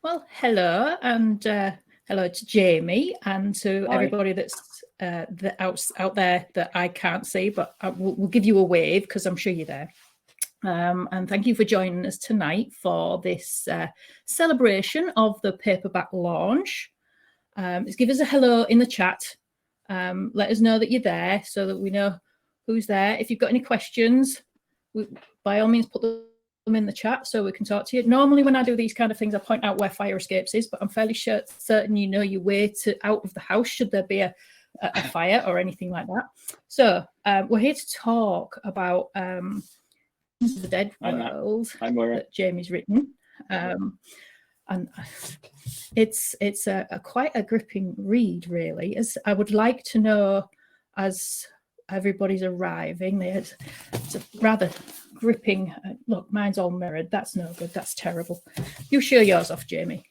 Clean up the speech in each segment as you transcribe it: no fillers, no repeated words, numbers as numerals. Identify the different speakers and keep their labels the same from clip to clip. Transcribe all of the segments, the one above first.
Speaker 1: Well, hello, and hello to Jamie and to
Speaker 2: Hi.
Speaker 1: everybody that's out there that I can't see, but we'll give you a wave because I'm sure you're there. And thank you for joining us tonight for this celebration of the paperback launch. Just give us a hello in the chat. Let us know that you're there so that we know who's there. If you've got any questions, by all means, put them in the chat so we can talk to you. Normally when I do these kind of things, I point out where fire escapes is, but I'm fairly certain you know your way out of the house should there be a fire or anything like that. So we're here to talk about the Dead World that Jamie's written. And it's quite a gripping read, really. As I would like to know, as everybody's arriving, it's a rather gripping. Look, mine's all mirrored. That's no good. That's terrible. You show yours off, Jamie.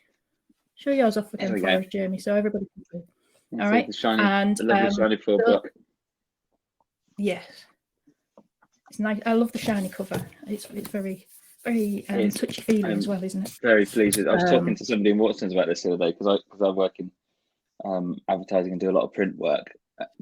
Speaker 1: Show yours off again for us, Jamie, so everybody can see. All right,
Speaker 2: and the lovely shiny full book.
Speaker 1: Yes, it's nice. I love the shiny cover. It's very touchy feeling as well, isn't it?
Speaker 2: Very pleased with it. I was talking to somebody in Watson's about this the other day because I work in advertising and do a lot of print work.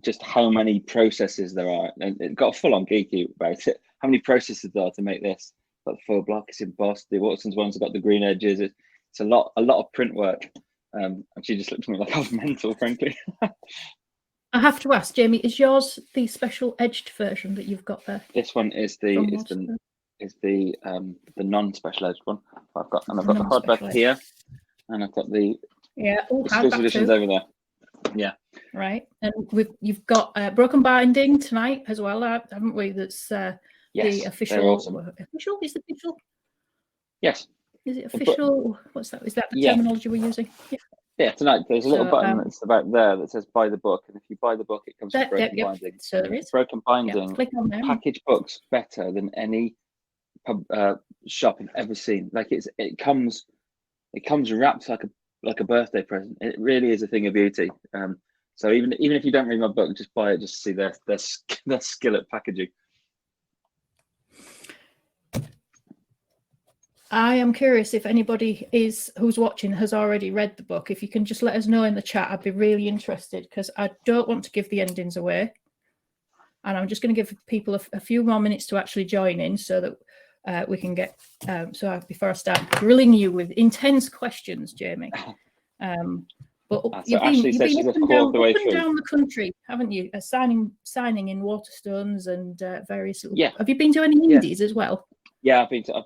Speaker 2: Just how many processes there are, and it got full-on geeky about it. How many processes there are to make this? But the full block is embossed. The Watson's ones have got the green edges. It's a lot of print work. And she just looked at me like I was mental, frankly.
Speaker 1: I have to ask, Jamie, is yours the special edged version that you've got there?
Speaker 2: This one is the non-special edged one. I've got the hardback here, and I've got the exclusive editions over there. Yeah.
Speaker 1: Right, and you've got broken binding tonight as well, haven't we? That's
Speaker 2: yes,
Speaker 1: the official.
Speaker 2: Awesome.
Speaker 1: Official is the official.
Speaker 2: Yes.
Speaker 1: Is it official? What's that? Is that the terminology we're using? Yeah.
Speaker 2: Yeah, tonight there's a little button that's about there that says buy the book, and if you buy the book, it comes with broken binding.
Speaker 1: So there is.
Speaker 2: Broken binding package books better than any shop I've ever seen. Like it comes wrapped like a birthday present. It really is a thing of beauty. So even if you don't read my book, just buy it just to see their skill at packaging.
Speaker 1: I am curious if anybody who's watching has already read the book. If you can just let us know in the chat, I'd be really interested because I don't want to give the endings away. And I'm just going to give people a few more minutes to actually join in so that we can get before I start grilling you with intense questions, Jamie. But you've been up and down the country, haven't you? Signing in Waterstones and various. Have you been to any indies as well?
Speaker 2: Yeah, I've been to a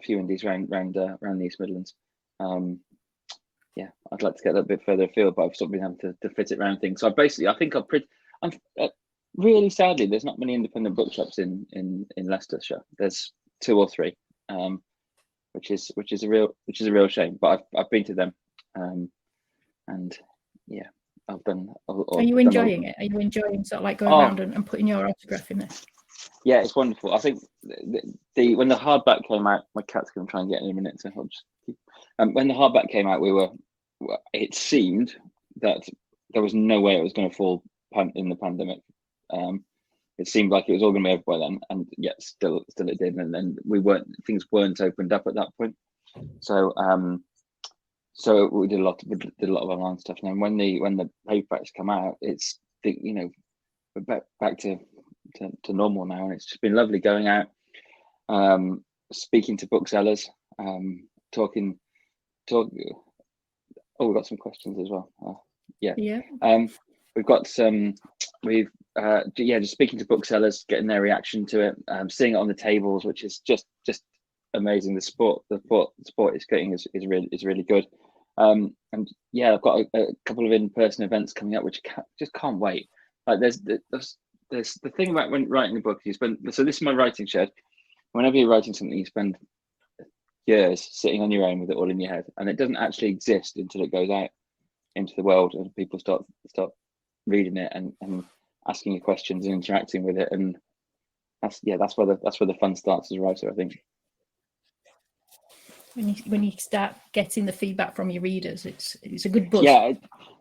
Speaker 2: few indies around the East Midlands. I'd like to get a bit further afield, but I've sort of been able to fit it around things. So I'm really sadly, there's not many independent bookshops in Leicestershire. There's 2 or 3, which is a real shame. But I've been to them, and yeah, I've done.
Speaker 1: Are you enjoying it? Are you enjoying sort of like going around and putting your autograph in this?
Speaker 2: Yeah, it's wonderful. I think when the hardback came out, my cat's going to try and get in a minute. So I'll just keep. When the hardback came out, it seemed that there was no way it was going to fall in the pandemic. It seemed like it was all going to be over by then, and yet still it did. And then things weren't opened up at that point. So we did a lot of online stuff. And then when the paperbacks come out, it's we're back to normal now, and it's just been lovely going out, speaking to booksellers, talking. We've got some questions as well. We've got some. Just speaking to booksellers, getting their reaction to it, seeing it on the tables, which is just amazing. The sport it's getting is really good. And yeah, I've got a couple of in-person events coming up, which just can't wait. Like there's the thing about when writing a book, this is my writing shed. Whenever you're writing something, you spend years sitting on your own with it all in your head, and it doesn't actually exist until it goes out into the world and people start reading it and asking you questions and interacting with it. And that's where the fun starts as a writer, I think.
Speaker 1: When you start getting the feedback from your readers, it's a good buzz.
Speaker 2: Yeah,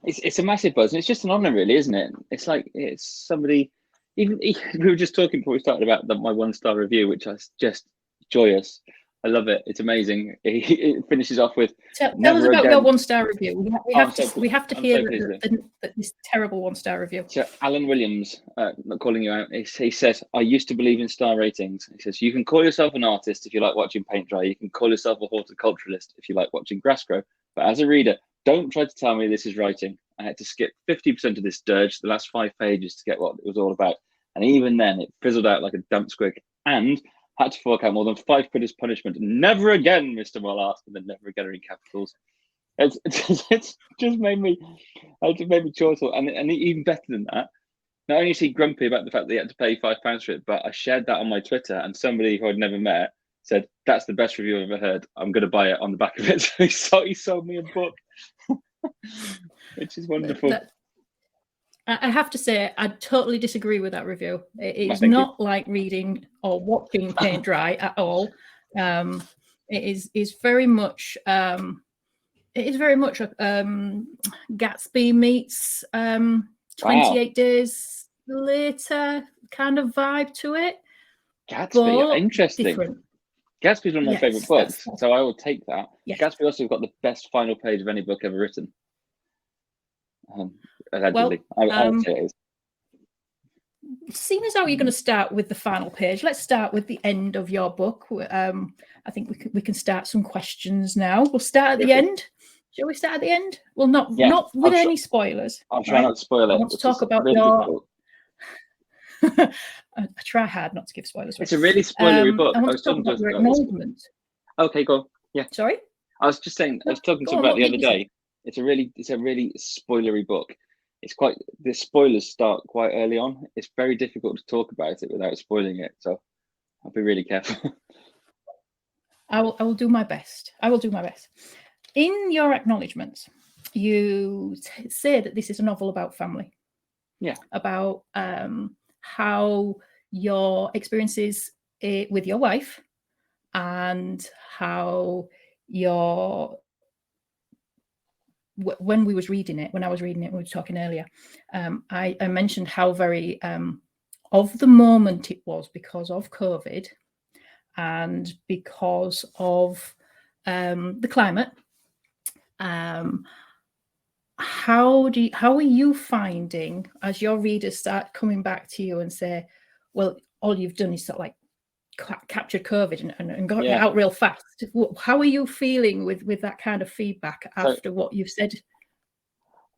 Speaker 2: it's a massive buzz, and it's just an honour, really, isn't it? It's like it's somebody. Even we were just talking before we started about my 1-star review, which was just joyous. I love it. It's amazing. It finishes off with
Speaker 1: Tell us
Speaker 2: never
Speaker 1: about
Speaker 2: again.
Speaker 1: your 1-star review. We have to hear
Speaker 2: So
Speaker 1: this terrible 1-star review.
Speaker 2: So Alan Williams, not calling you out, he says, I used to believe in star ratings. He says, you can call yourself an artist if you like watching paint dry. You can call yourself a horticulturalist if you like watching grass grow. But as a reader, don't try to tell me this is writing. I had to skip 50% of this dirge, the last 5 pages, to get what it was all about. And even then, it fizzled out like a damp squig, and had to fork out more than £5 as punishment. Never again, Mr. Mollart, and then never again in capitals. It's just made me chortle. And even better than that, not only is he grumpy about the fact that he had to pay £5 for it, but I shared that on my Twitter, and somebody who I'd never met said, that's the best review I've ever heard. I'm going to buy it on the back of it. So he sold me a book, which is wonderful.
Speaker 1: I have to say, I totally disagree with that review. It is not like reading or watching paint dry at all. It is very much Gatsby meets 28 Days Later kind of vibe to it.
Speaker 2: Gatsby, interesting.
Speaker 1: Different.
Speaker 2: Gatsby's one of my favorite books, so I will take that.
Speaker 1: Yes.
Speaker 2: Gatsby also got the best final page of any book ever written. Allegedly, I would say it is.
Speaker 1: Seeing as how you're going to start with the final page, let's start with the end of your book. I think we can start some questions now. We'll start at the end. Shall we start at the end? Well, not with any spoilers.
Speaker 2: I'll try not to spoil it.
Speaker 1: I want to talk about your. I try hard not to give spoilers.
Speaker 2: It's a really spoilery book.
Speaker 1: I want to talk about your acknowledgement.
Speaker 2: Okay, go on. Yeah.
Speaker 1: Sorry.
Speaker 2: I was just saying. I was talking to you about the other day. It's a really spoilery book. The spoilers start quite early on. It's very difficult to talk about it without spoiling it. So I'll be really careful.
Speaker 1: I will do my best. In your acknowledgements, you say that this is a novel about family.
Speaker 2: Yeah.
Speaker 1: About how your experiences with your wife and how when I was reading it, we were talking earlier, I mentioned how very of the moment it was because of COVID and because of the climate. How are you finding, as your readers start coming back to you and say, well, all you've done is sort of like captured COVID and got it out real fast? How are you feeling with that kind of feedback after what you've said?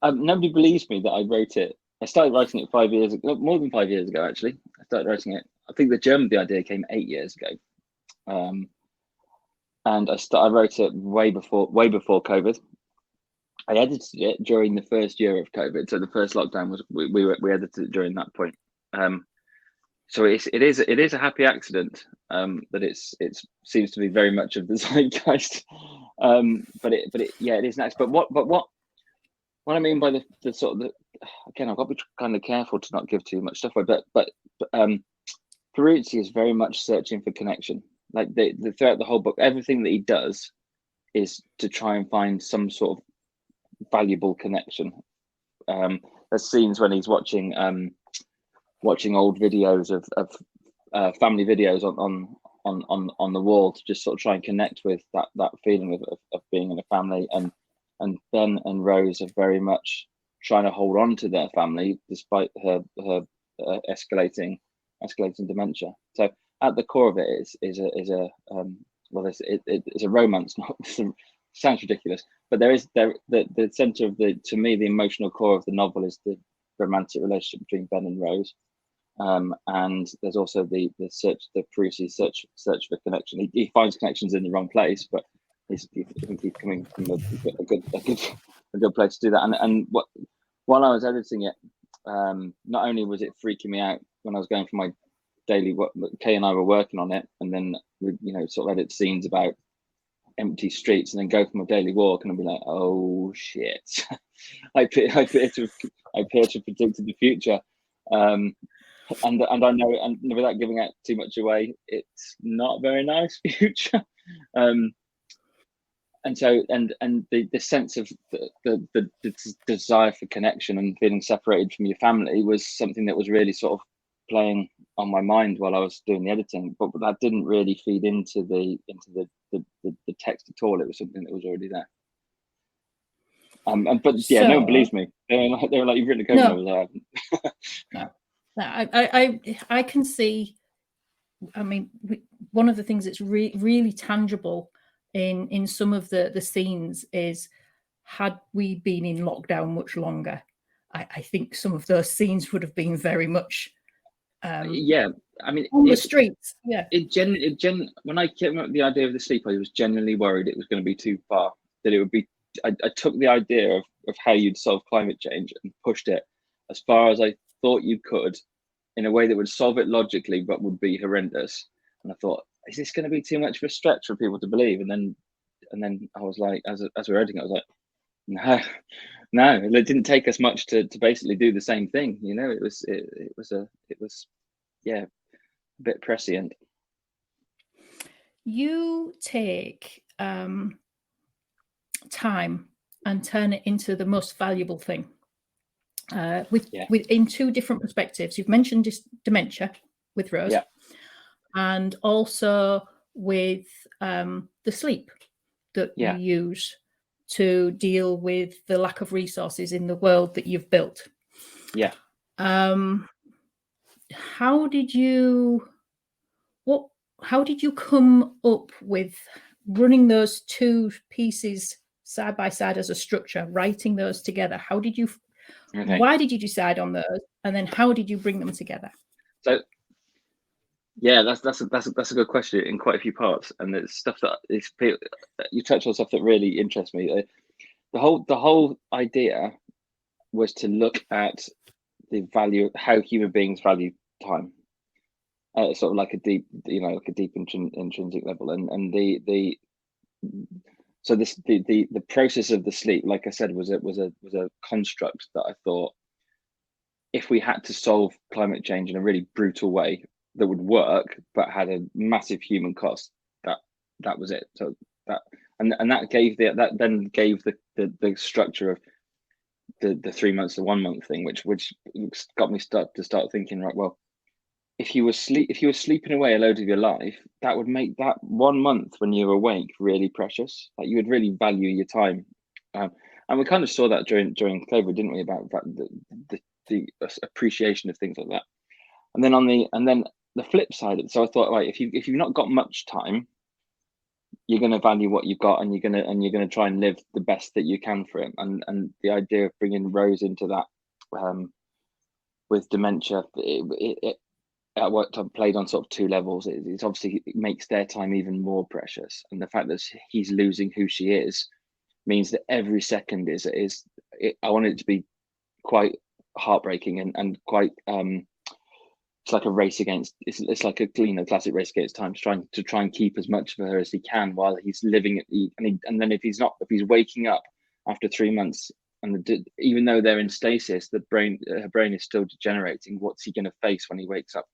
Speaker 2: Nobody believes me that I wrote it. I started writing it 5 years ago, more than 5 years ago, actually. I started writing it. I think the germ of the idea came 8 years ago. And I wrote it way before COVID. I edited it during the first year of COVID. So the first lockdown was we edited it during that point. So it is a happy accident that it seems to be very much of the zeitgeist. But it is nice. But what I mean by the sort of again, I've got to be kind of careful to not give too much stuff away. But Peruzzi is very much searching for connection. Like throughout the whole book, everything that he does is to try and find some sort of valuable connection. There's scenes when he's watching old videos of family videos on the wall to just sort of try and connect with that feeling of being in a family, and Ben and Rose are very much trying to hold on to their family despite her escalating dementia. So at the core of it is a romance. Sounds ridiculous, but the center of to me the emotional core of the novel is the romantic relationship between Ben and Rose, and there's also the Peruzzi search for connection. He finds connections in the wrong place, but he's coming from a good place to do that. And while I was editing it, not only was it freaking me out when I was going for my daily work, Kay and I were working on it, and then we sort of edit scenes about empty streets and then go for my daily walk, and I'll be like, oh shit, I appear to have predicted the future, and I know, and without giving out too much away, it's not a very nice future. And so the sense of the desire for connection and feeling separated from your family was something that was really sort of playing on my mind while I was doing the editing, but that didn't really feed into the text at all. It was something that was already there. But yeah, no one believes me. They were like, "You've written a code," and I was like,
Speaker 1: "No." I can see. I mean, one of the things that's really tangible in some of the scenes is, had we been in lockdown much longer, I think some of those scenes would have been very much.
Speaker 2: Yeah, I mean,
Speaker 1: on the streets. Yeah.
Speaker 2: When I came up with the idea of the sleep, I was genuinely worried it was going to be too far. That it would be. I took the idea of how you'd solve climate change and pushed it as far as I thought you could, in a way that would solve it logically, but would be horrendous. And I thought, is this going to be too much of a stretch for people to believe? And then I was like, as we're editing, I was like, no, it didn't take us much to basically do the same thing. You know, it was yeah, a bit prescient.
Speaker 1: You take time and turn it into the most valuable thing. In two different perspectives. You've mentioned dementia with Rose, and also with the sleep that you use to deal with the lack of resources in the world that you've built.
Speaker 2: Yeah.
Speaker 1: How did you come up with running those two pieces side by side as a structure, writing those together? How did you? Okay. Why did you decide on those, and then how did you bring them together?
Speaker 2: So, yeah, that's a good question in quite a few parts, and it's stuff that you touch on stuff that really interests me. The whole idea was to look at the value, how human beings value time, sort of like a deep, intrinsic level, and the process of the sleep, like I said, was a construct that I thought, if we had to solve climate change in a really brutal way that would work but had a massive human cost, that was it. So that then gave the structure of the 3 months to 1 month thing, which got me to start thinking, right, well, if you were sleeping away a load of your life, that would make that 1 month when you're awake really precious. Like, you would really value your time, and we kind of saw that during COVID, didn't we? About the appreciation of things like that. And then the flip side. So I thought, right, if you've not got much time, you're going to value what you've got, and you're going to try and live the best that you can for it. And the idea of bringing Rose into that, with dementia, it played on sort of two levels. It's obviously, it makes their time even more precious, and the fact that he's losing who she is means that every second is I want it to be quite heartbreaking and quite it's like a race against, it's like a classic race against time, to try and keep as much of her as he can while he's living and then if he's waking up after 3 months, and even though they're in stasis, her brain is still degenerating. What's he going to face when he wakes up?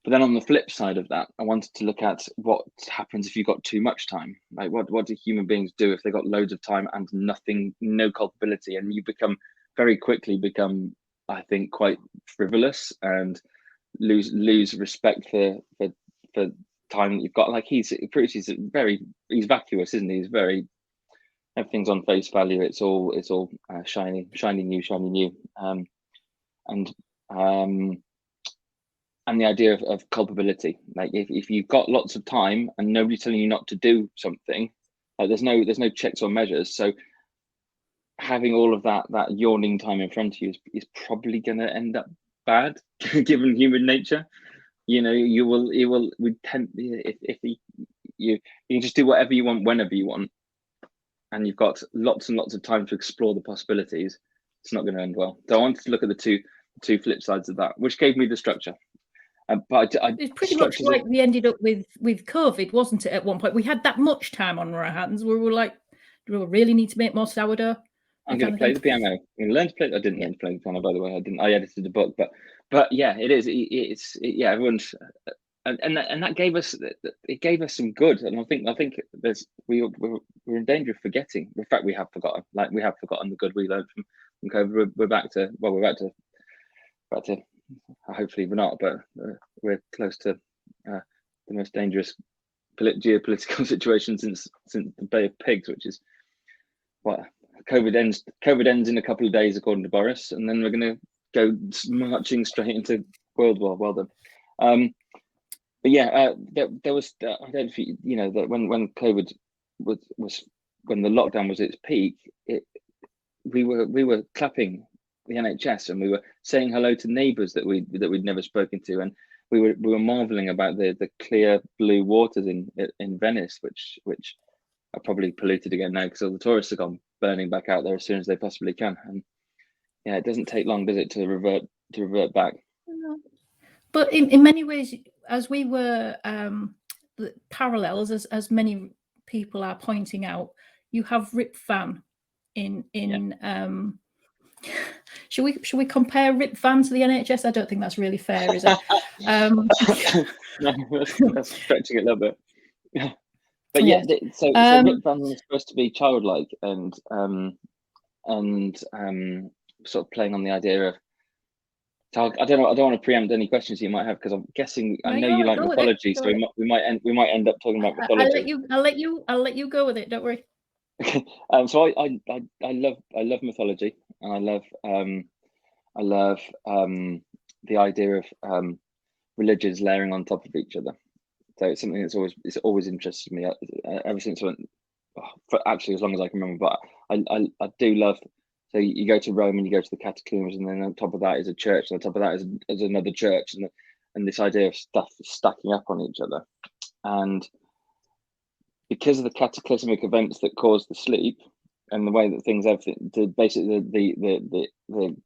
Speaker 2: But then on the flip side of that, I wanted to look at what happens if you've got too much time. Like, what do human beings do if they've got loads of time and no culpability, and you very quickly become, I think, quite frivolous and lose respect for time that you've got. Like, he's vacuous, isn't he? He's very, everything's on face value. It's all shiny new. And the idea of culpability, like if you've got lots of time and nobody's telling you not to do something, like there's no checks or measures. So having all of that yawning time in front of you is probably going to end up bad, given human nature. You can just do whatever you want whenever you want, and you've got lots and lots of time to explore the possibilities. It's not going to end well. So I wanted to look at the two flip sides of that, which gave me the structure. But
Speaker 1: it's pretty much like we ended up with COVID, wasn't it? At one point, we had that much time on our hands. We were like, do we really need to make more sourdough?
Speaker 2: I'm going to play the piano. I'm going to learn to play. I didn't learn to play the piano, by the way. I edited the book, but yeah, it is. Yeah, everyone's, and that gave us some good. And I think we're in danger of forgetting. In fact, we have forgotten. Like, we have forgotten the good we learned from COVID. We're back to hopefully we're not, but we're close to the most dangerous geopolitical situation since the Bay of Pigs, which is what COVID ends in a couple of days according to Boris, and then we're going to go marching straight into World War. Well done. But yeah, there was I don't think that when COVID was when the lockdown was at its peak, we were clapping the NHS, and we were saying hello to neighbours that we'd never spoken to, and we were marvelling about the clear blue waters in Venice, which are probably polluted again now because all the tourists have gone burning back out there as soon as they possibly can. And yeah, it doesn't take long, does it, to revert back?
Speaker 1: But in many ways, as we were parallels, as many people are pointing out, you have Rip Van in. Yeah. Should we compare Rip Van to the NHS? I don't think that's really fair, is it?
Speaker 2: No, that's stretching it a little bit. But yeah, so Rip Van was supposed to be childlike and sort of playing on the idea of. So I don't want to preempt any questions you might have, because I'm guessing I know you like mythology, so we might end up talking about mythology.
Speaker 1: I'll let you go with it. Don't worry.
Speaker 2: So I love mythology, and I love the idea of religions layering on top of each other. So it's something that's always interested me ever since for actually as long as I can remember. But I do love. So you go to Rome and you go to the catacombs, and then on top of that is a church, and on top of that is another church, and this idea of stuff stacking up on each other. And because of the cataclysmic events that caused the sleep, and the way that basically the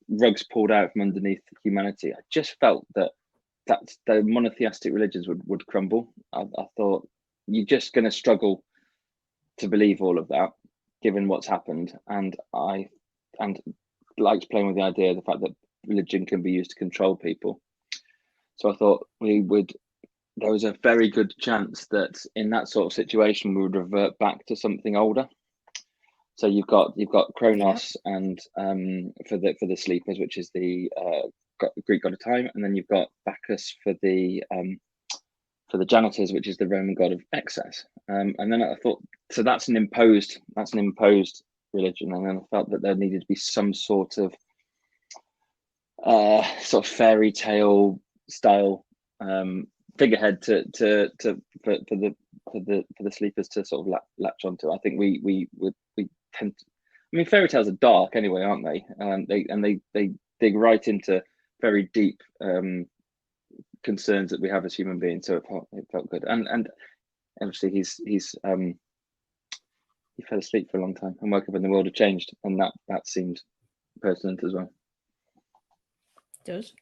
Speaker 2: rugs pulled out from underneath humanity, I just felt that the monotheistic religions would crumble. I thought you're just going to struggle to believe all of that, given what's happened. And I liked playing with the idea of the fact that religion can be used to control people. So I thought there was a very good chance that in that sort of situation we would revert back to something older. So you've got Kronos, and for the sleepers, which is the Greek god of time, and then you've got Bacchus for the janitors, which is the Roman god of excess. And then I thought, so that's an imposed religion, and then I felt that there needed to be some sort of fairy tale style figurehead for the sleepers to sort of latch onto. I think we tend to, I mean, fairy tales are dark anyway, aren't they? They dig right into very deep concerns that we have as human beings. So it felt good, and obviously he fell asleep for a long time and woke up and the world had changed, and that seemed pertinent as well.
Speaker 1: It does.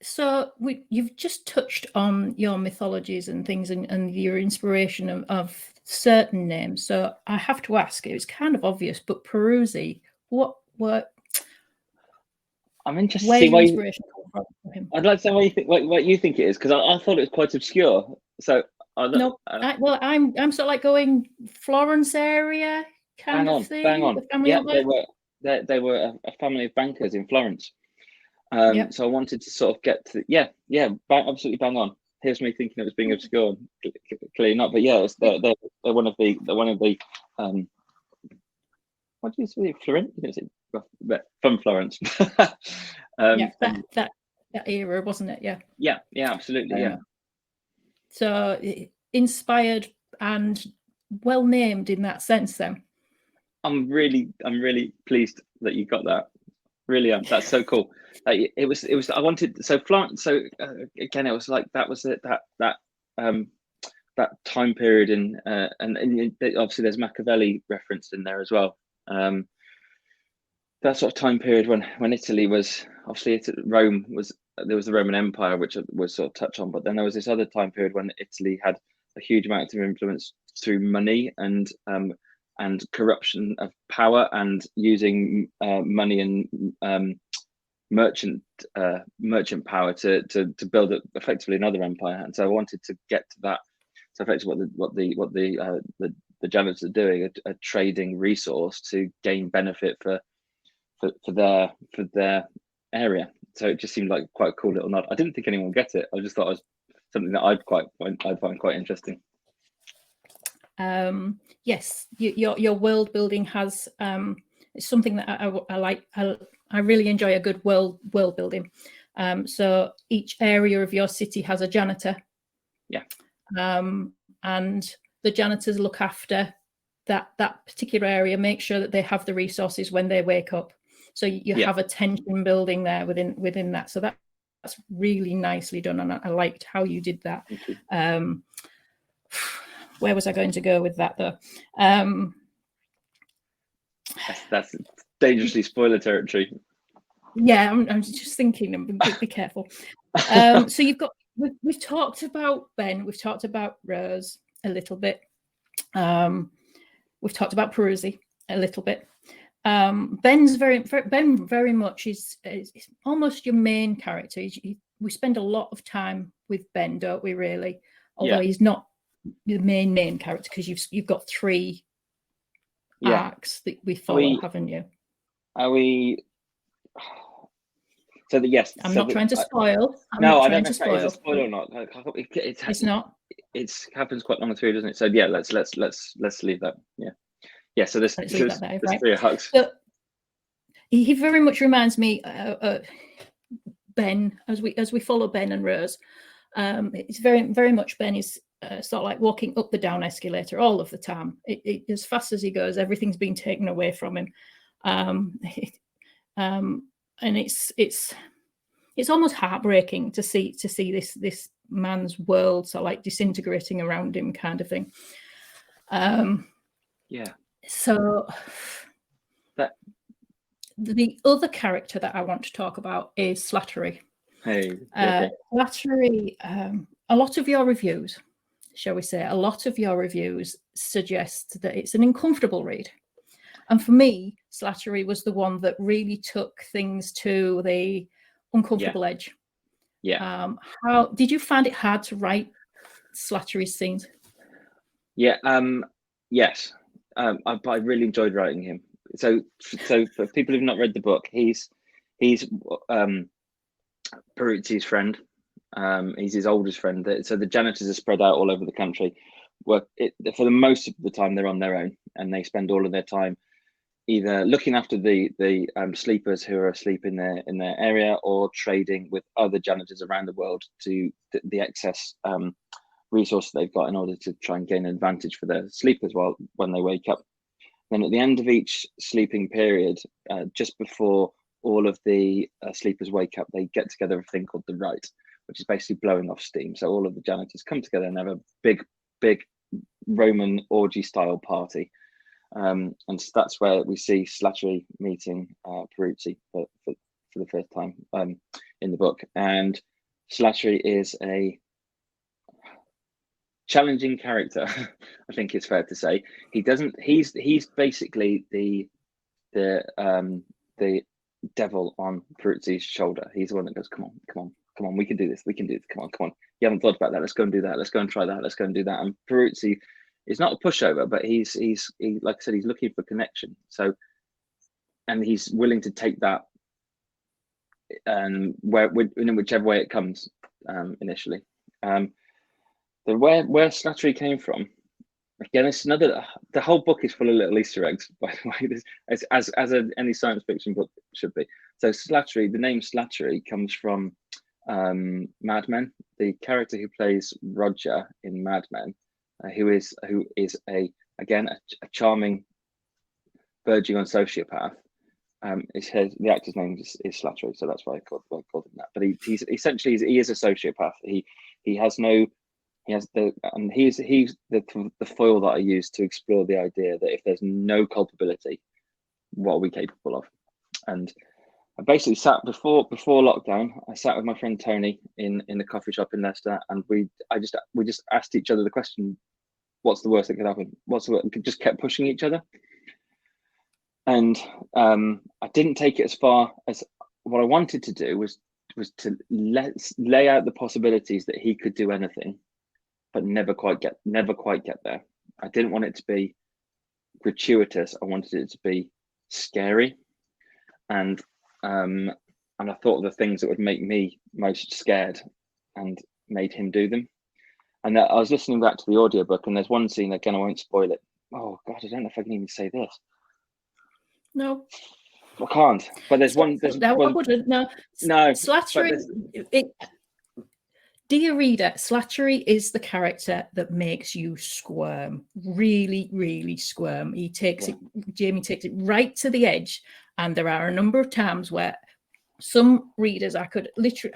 Speaker 1: So you've just touched on your mythologies and things, and your inspiration of certain names. So I have to ask, it's kind of obvious, but Peruzzi, what
Speaker 2: I'm interested to see why inspiration come from him. I'd like to know what you think it is, because I thought it was quite obscure. So I'm
Speaker 1: sort of like going Florence area kind of thing.
Speaker 2: Bang on. Yeah, they were a family of bankers in Florence. So I wanted to sort of get to absolutely bang on. Here's me thinking it was being obscure, clearly not. But yeah, they're one of the what do you say, Florence? From Florence.
Speaker 1: That era, wasn't it?
Speaker 2: Yeah, absolutely. Yeah.
Speaker 1: So inspired and well named in that sense. Then
Speaker 2: I'm really pleased that you got that. Really am. That's so cool. It was. I wanted Florence. So again, it was like that was it. That time period and obviously there's Machiavelli referenced in there as well. That sort of time period when Italy was obviously Rome was, there was the Roman Empire, which was sort of touched on, but then there was this other time period when Italy had a huge amount of influence through money and corruption of power, and using money and merchant power to build effectively another empire. And so I wanted to get to that. So effectively, what the janitors are doing, a trading resource to gain benefit for their area. So it just seemed like quite a cool little nod. I didn't think anyone would get it. I just thought it was something that I'd find quite interesting.
Speaker 1: Yes, your world building has it's something that I like. I really enjoy a good world building. So each area of your city has a janitor.
Speaker 2: Yeah.
Speaker 1: And the janitors look after that particular area, make sure that they have the resources when they wake up. So you have a tension building there within that. So that's really nicely done, and I liked how you did that. Where was I going to go with that, though?
Speaker 2: That's dangerously spoiler territory.
Speaker 1: Yeah, I'm just thinking. Be careful. So we've talked about Ben. We've talked about Rose a little bit. We've talked about Peruzzi a little bit. Ben very much is almost your main character. We spend a lot of time with Ben, don't we? Really, although he's not the main character, because you've got 3 arcs that we follow, haven't you?
Speaker 2: Are we? So yes.
Speaker 1: I'm not trying to spoil.
Speaker 2: I don't know if it's a spoil or not.
Speaker 1: It's not.
Speaker 2: It happens quite long through, doesn't it? So yeah, let's leave that. Yeah. So there's 3 arcs.
Speaker 1: So he very much reminds me Ben, as we follow Ben and Rose. It's very much Ben is sort of like walking up the down escalator all of the time. As fast as he goes, everything's being taken away from him, and it's almost heartbreaking to see this man's world sort of like disintegrating around him, kind of thing. So
Speaker 2: that
Speaker 1: the other character that I want to talk about is Slattery. Slattery. A lot of your reviews, shall we say, suggest that it's an uncomfortable read. And for me, Slattery was the one that really took things to the uncomfortable edge.
Speaker 2: Yeah.
Speaker 1: How did you find it hard to write Slattery's scenes?
Speaker 2: Yeah. Yes. I really enjoyed writing him. So for people who've not read the book, he's Peruzzi's friend. He's his oldest friend. So the janitors are spread out all over the country. For the most of the time, they're on their own, and they spend all of their time either looking after the sleepers who are asleep in their area, or trading with other janitors around the world to the excess resources they've got in order to try and gain an advantage for their sleepers when they wake up. Then at the end of each sleeping period, just before all of the sleepers wake up, they get together a thing called the Rite, which is basically blowing off steam. So all of the janitors come together and have a big Roman orgy style party. And so that's where we see Slattery meeting Peruzzi for the first time in the book. And Slattery is a challenging character. I think it's fair to say. He's basically the devil on Peruzzi's shoulder. He's the one that goes, come on, we can do this, come on, you haven't thought about that, let's go and do that, let's go and try that, let's go and do that. And Peruzzi is not a pushover, but he like I said, he's looking for connection. So, and he's willing to take that and in whichever way it comes initially. Where Slattery came from, again, it's another. The whole book is full of little Easter eggs, by the way, as any science fiction book should be. So Slattery, the name Slattery comes from Mad Men. The character who plays Roger in Mad Men, who is a charming, verging on sociopath. The actor's name is Slattery, so that's why I called him that. But he's essentially he is a sociopath. He's the foil that I use to explore the idea that if there's no culpability, what are we capable of? And I basically sat before lockdown. I sat with my friend Tony in the coffee shop in Leicester, and we just asked each other the question, what's the worst that could happen? Just kept pushing each other. And I didn't take it as far as what I wanted to do was to lay out the possibilities that he could do anything, but never quite get there. I didn't want it to be gratuitous. I wanted it to be scary. And I thought of the things that would make me most scared and made him do them. And I was listening back to the audiobook, and there's one scene, again, I won't spoil it. Oh God, I don't know if I can even say this.
Speaker 1: No,
Speaker 2: I can't. But there's one.
Speaker 1: I wouldn't. No. Slattery. Dear reader, Slattery is the character that makes you squirm. Really, really squirm. Jamie takes it right to the edge, and there are a number of times where some readers, I could literally,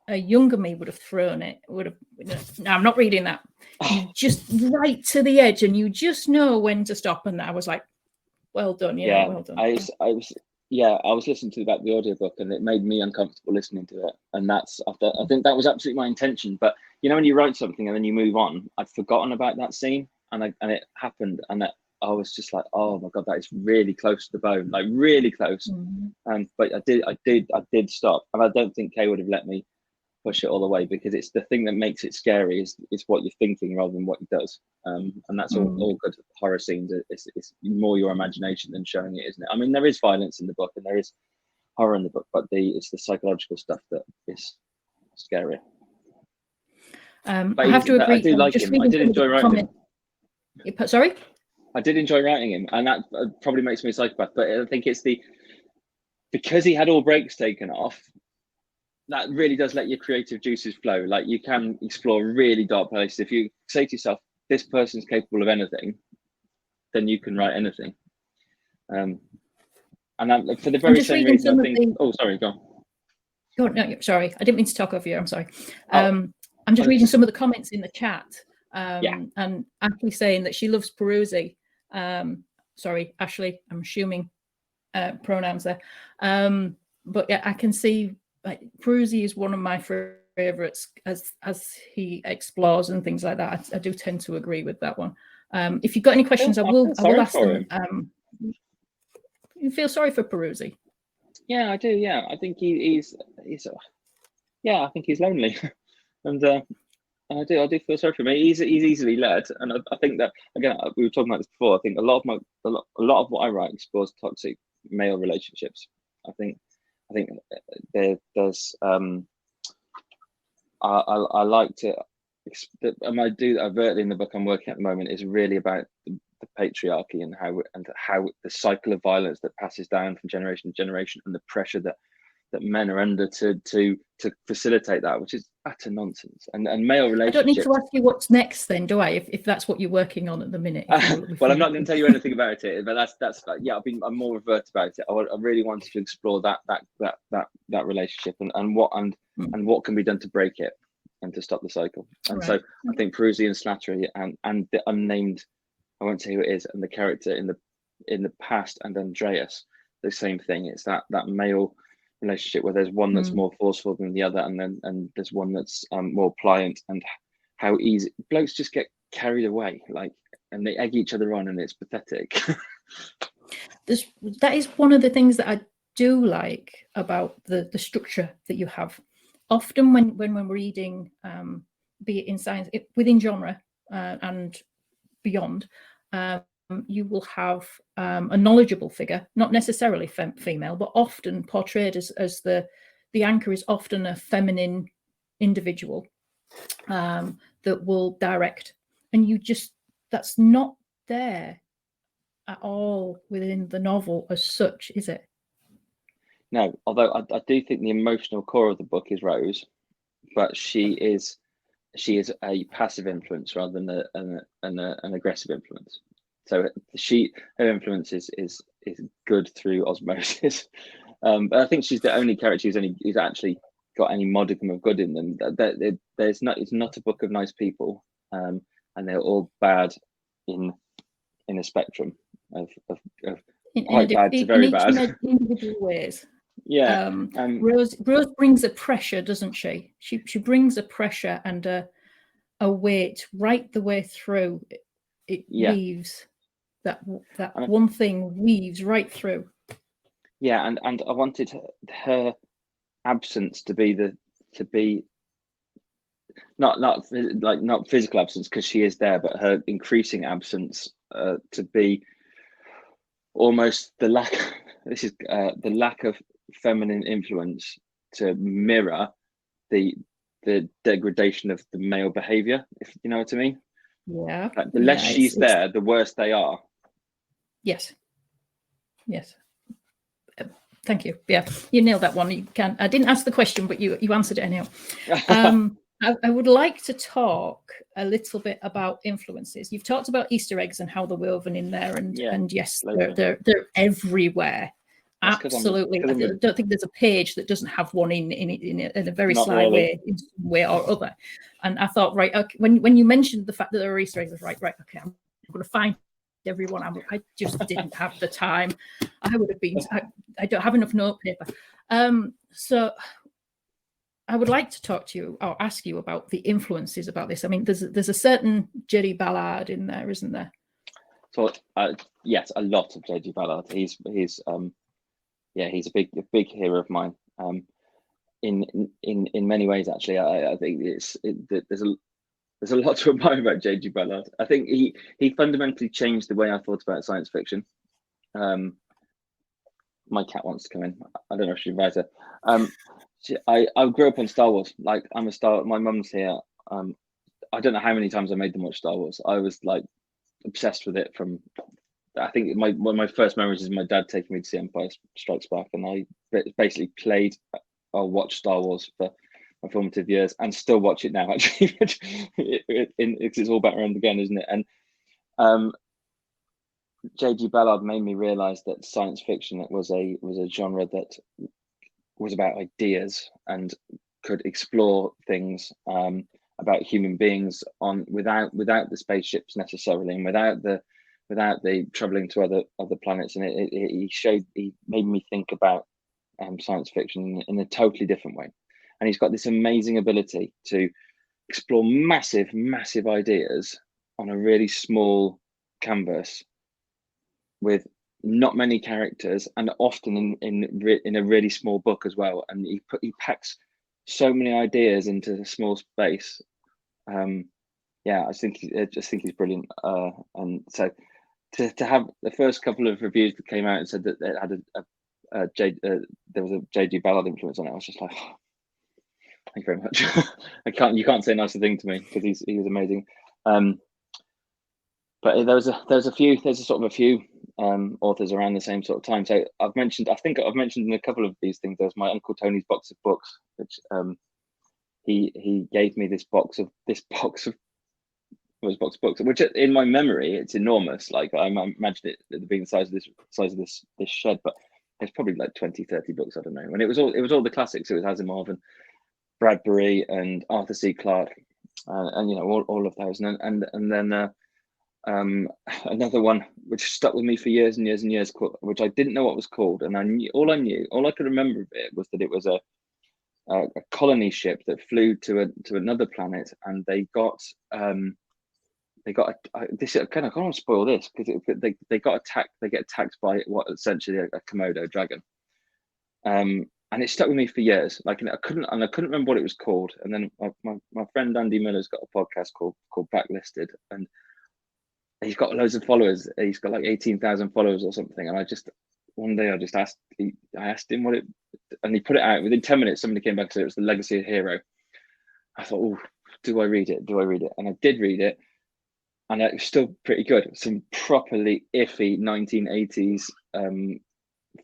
Speaker 1: a younger me would have thrown it. No, I'm not reading that. You just right to the edge, and you just know when to stop. And I was like, well done, well done.
Speaker 2: I was listening to the audiobook, and it made me uncomfortable listening to it. And I think that was absolutely my intention. But when you write something and then you move on, I'd forgotten about that scene, and it happened, and I was just like, oh my God, that is really close to the bone, like really close.
Speaker 1: Mm-hmm.
Speaker 2: But I did stop, and I don't think Kay would have let me push it all the way, because it's the thing that makes it scary is what you're thinking rather than what he does. And that's all good horror scenes. It's more your imagination than showing it, isn't it? I mean, there is violence in the book and there is horror in the book, but it's the psychological stuff that is scary.
Speaker 1: I have to agree.
Speaker 2: I do like him. I did enjoy writing him.
Speaker 1: Sorry?
Speaker 2: I did enjoy writing him, and that probably makes me a psychopath, but I think it's because he had all brakes taken off, that really does let your creative juices flow. Like, you can explore really dark places. If you say to yourself, this person's capable of anything, then you can write anything. And for the very same reason, I think... Oh, sorry, go on.
Speaker 1: Oh, no, sorry. I didn't mean to talk over you. I'm sorry. I'm just reading some of the comments in the chat. And Ashley saying that she loves Peruzzi. Sorry, Ashley, I'm assuming pronouns there. But yeah, I can see... Peruzzi is one of my favorites as he explores and things like that. I do tend to agree with that one. If you've got any questions, I will ask them. You feel sorry for Peruzzi?
Speaker 2: Yeah, I do. Yeah, I think he's I think he's lonely, and I do feel sorry for him. He's easily led, and I think that, again, we were talking about this before. I think a lot of what I write explores toxic male relationships. I think there's I like to, and I do overtly in the book I'm working at the moment, is really about the patriarchy and how the cycle of violence that passes down from generation to generation, and the pressure that men are under to facilitate that, which is utter nonsense. And male relationships. I don't need
Speaker 1: to ask you what's next then, do I? If that's what you're working on at the minute.
Speaker 2: Well, I'm not going to tell you anything about it, but that's I'm more overt about it. I really wanted to explore that relationship and what can be done to break it and to stop the cycle. And so I think Peruzzi and Slattery and the unnamed, I won't say who it is, and the character in the past, and Andreas, the same thing. It's that male relationship where there's one that's more forceful than the other, and there's one that's more pliant, and how easy blokes just get carried away, and they egg each other on, and it's pathetic.
Speaker 1: That is one of the things that I do like about the structure that you have. Often when we're reading, be it in science, within genre and beyond, you will have a knowledgeable figure, not necessarily female, but often portrayed as the anchor is often a feminine individual that will direct, and that's not there at all within the novel as such, is it?
Speaker 2: No, although I do think the emotional core of the book is Rose, but she is a passive influence rather than an aggressive influence. So her influence is good through osmosis. But I think she's the only character who's actually got any modicum of good in them. It's not a book of nice people, and they're all bad in a spectrum of quite bad to very bad.
Speaker 1: In individual ways.
Speaker 2: Yeah.
Speaker 1: Rose brings a pressure, doesn't she? She brings a pressure and a weight right the way through. It weaves that one thing weaves right through.
Speaker 2: Yeah, and I wanted her absence to be not physical absence, because she is there, but her increasing absence to be almost the lack. This is the lack of feminine influence to mirror the degradation of the male behavior, if you know what I mean.
Speaker 1: Yeah.
Speaker 2: Like, the less she's there, the worse they are.
Speaker 1: Yes. Thank you. Yeah, you nailed that one. You can. I didn't ask the question, but you answered it anyhow. I would like to talk a little bit about influences. You've talked about Easter eggs and how they're woven in there, and yes, they're everywhere. That's absolutely. I don't think there's a page that doesn't have one in a very sly way, in some way or other. And I thought, right, okay, when you mentioned the fact that there are Easter eggs, I was right, okay, I'm going to find everyone. I just didn't have the time. I would have been. I don't have enough notepaper. So I would like to talk to you or ask you about the influences about this. I mean, there's a certain J.D. Ballard in there, isn't there?
Speaker 2: So yes, a lot of J.D. Ballard. He's a big hero of mine. In many ways, actually, I think there's a lot to admire about J.D. Ballard. I think he fundamentally changed the way I thought about science fiction. My cat wants to come in. I don't know if she's right. I grew up on Star Wars. Like, my mum's here. I don't know how many times I made them watch Star Wars. I was like obsessed with it from. I think one of my first memories is my dad taking me to see Empire Strikes Back, and I basically played or watched Star Wars for my formative years, and still watch it now. Actually, it's all back around again, isn't it? And J.D. Ballard made me realize that science fiction was a genre that was about ideas and could explore things about human beings without the spaceships necessarily, and without the traveling to other planets. And he made me think about science fiction in a totally different way. And he's got this amazing ability to explore massive ideas on a really small canvas with not many characters, and often in a really small book as well. And he packs so many ideas into a small space. I just think he's brilliant. And so to have the first couple of reviews that came out and said that it had there was a J.D. Ballard influence on it, I was just like, oh, thank you very much. You can't say a nicer thing to me, because he was amazing. But there's a few authors around the same sort of time. So I think I've mentioned in a couple of these things. There's my Uncle Tony's box of books, which he gave me this box of books, which in my memory it's enormous. Like, I imagine it being the size of this shed, but it's probably like 20-30 books. I don't know. And it was all the classics. It was Asimov and Bradbury and Arthur C. Clarke, and all of those. And then another one which stuck with me for years and years and years, which I didn't know what was called, and all I could remember of it was that it was a colony ship that flew to another planet, and they got this. I kind of can't spoil this, because they got attacked. They get attacked by what essentially a Komodo dragon. And it stuck with me for years. Like, I couldn't remember what it was called. And then my friend Andy Miller's got a podcast called Backlisted, and he's got loads of followers. He's got like 18,000 followers or something. And one day I asked him what it, and he put it out. Within 10 minutes, somebody came back and said it was The Legacy of Hero. I thought, oh, do I read it? And I did read it, and it was still pretty good. Some properly iffy 1980s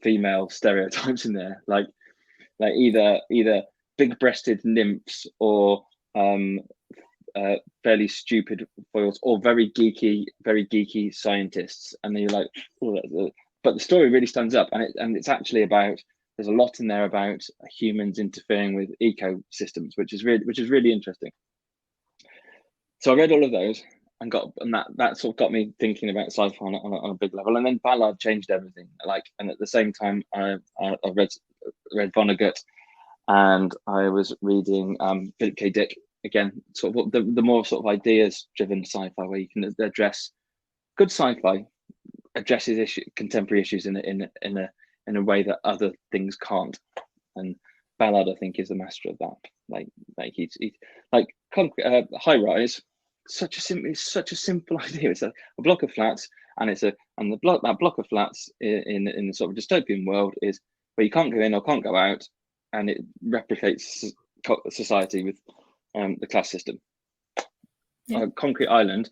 Speaker 2: female stereotypes in there, like either big-breasted nymphs or fairly stupid foils, or very geeky scientists. And then you're like, oh, but the story really stands up, and it's actually about. There's a lot in there about humans interfering with ecosystems, which is really interesting. So I read all of those, and that sort of got me thinking about sci-fi on a big level. And then Ballard changed everything. And at the same time, I read Vonnegut, and I was reading Philip K. Dick again. Sort of the more sort of ideas-driven sci-fi, where you can address good sci-fi addresses contemporary issues in a way that other things can't. And Ballard, I think, is the master of that. Like he's like High Rise. Such a simple idea. It's a block of flats, and that block of flats in the sort of dystopian world is where you can't go in or can't go out, and it replicates society with the class system.
Speaker 1: Yeah.
Speaker 2: Concrete island,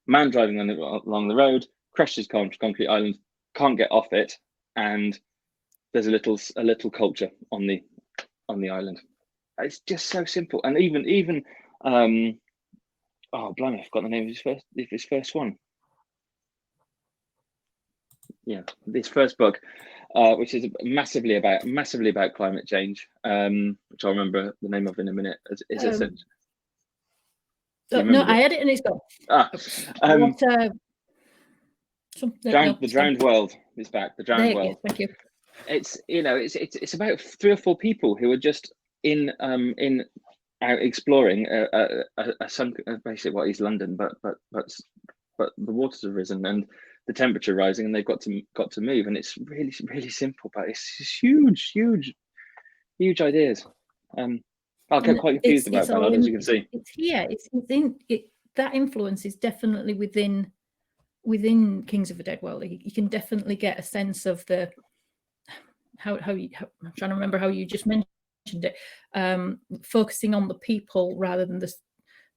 Speaker 2: man driving along the road, crashes concrete island, can't get off it, and there's a little culture on the island. It's just so simple. And even oh blimey, I forgot the name of his first one. Yeah, this first book, which is massively about climate change, which I'll remember the name of in a minute.
Speaker 1: No, I had it and it's gone.
Speaker 2: The Drowned World is back. The Drowned World.
Speaker 1: Thank you.
Speaker 2: It's about 3 or 4 people who are just out exploring a sunk, basically what is London, but the waters have risen and the temperature rising, and they've got to move, and it's really, really simple, but it's just huge ideas. I'll get quite confused about Ballad, as you can see.
Speaker 1: It's here. It's within it. That influence is definitely within Kings of the Dead World. You can definitely get a sense of the how I'm trying to remember how you just mentioned it. Focusing on the people rather than this.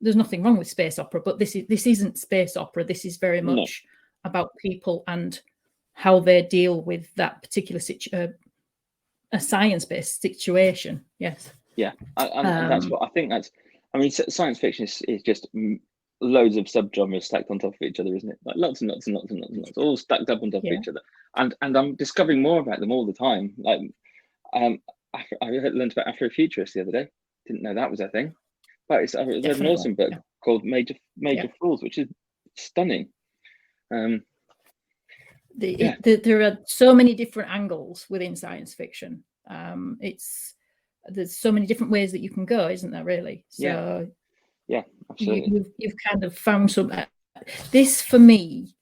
Speaker 1: There's nothing wrong with space opera, but this isn't space opera. This is very much about people and how they deal with that particular a science-based situation. Yes.
Speaker 2: Yeah, and that's what I think. I mean, science fiction is just loads of subgenres stacked on top of each other, isn't it? Like lots and lots, all stacked up on top of each other. And I'm discovering more about them all the time. Like, I learned about Afrofuturists the other day. Didn't know that was a thing. But I read an awesome book called Major Fools, which is stunning.
Speaker 1: There are so many different angles within science fiction. There's so many different ways that you can go, isn't there? Really? So
Speaker 2: yeah, absolutely.
Speaker 1: You've kind of found some. This for me,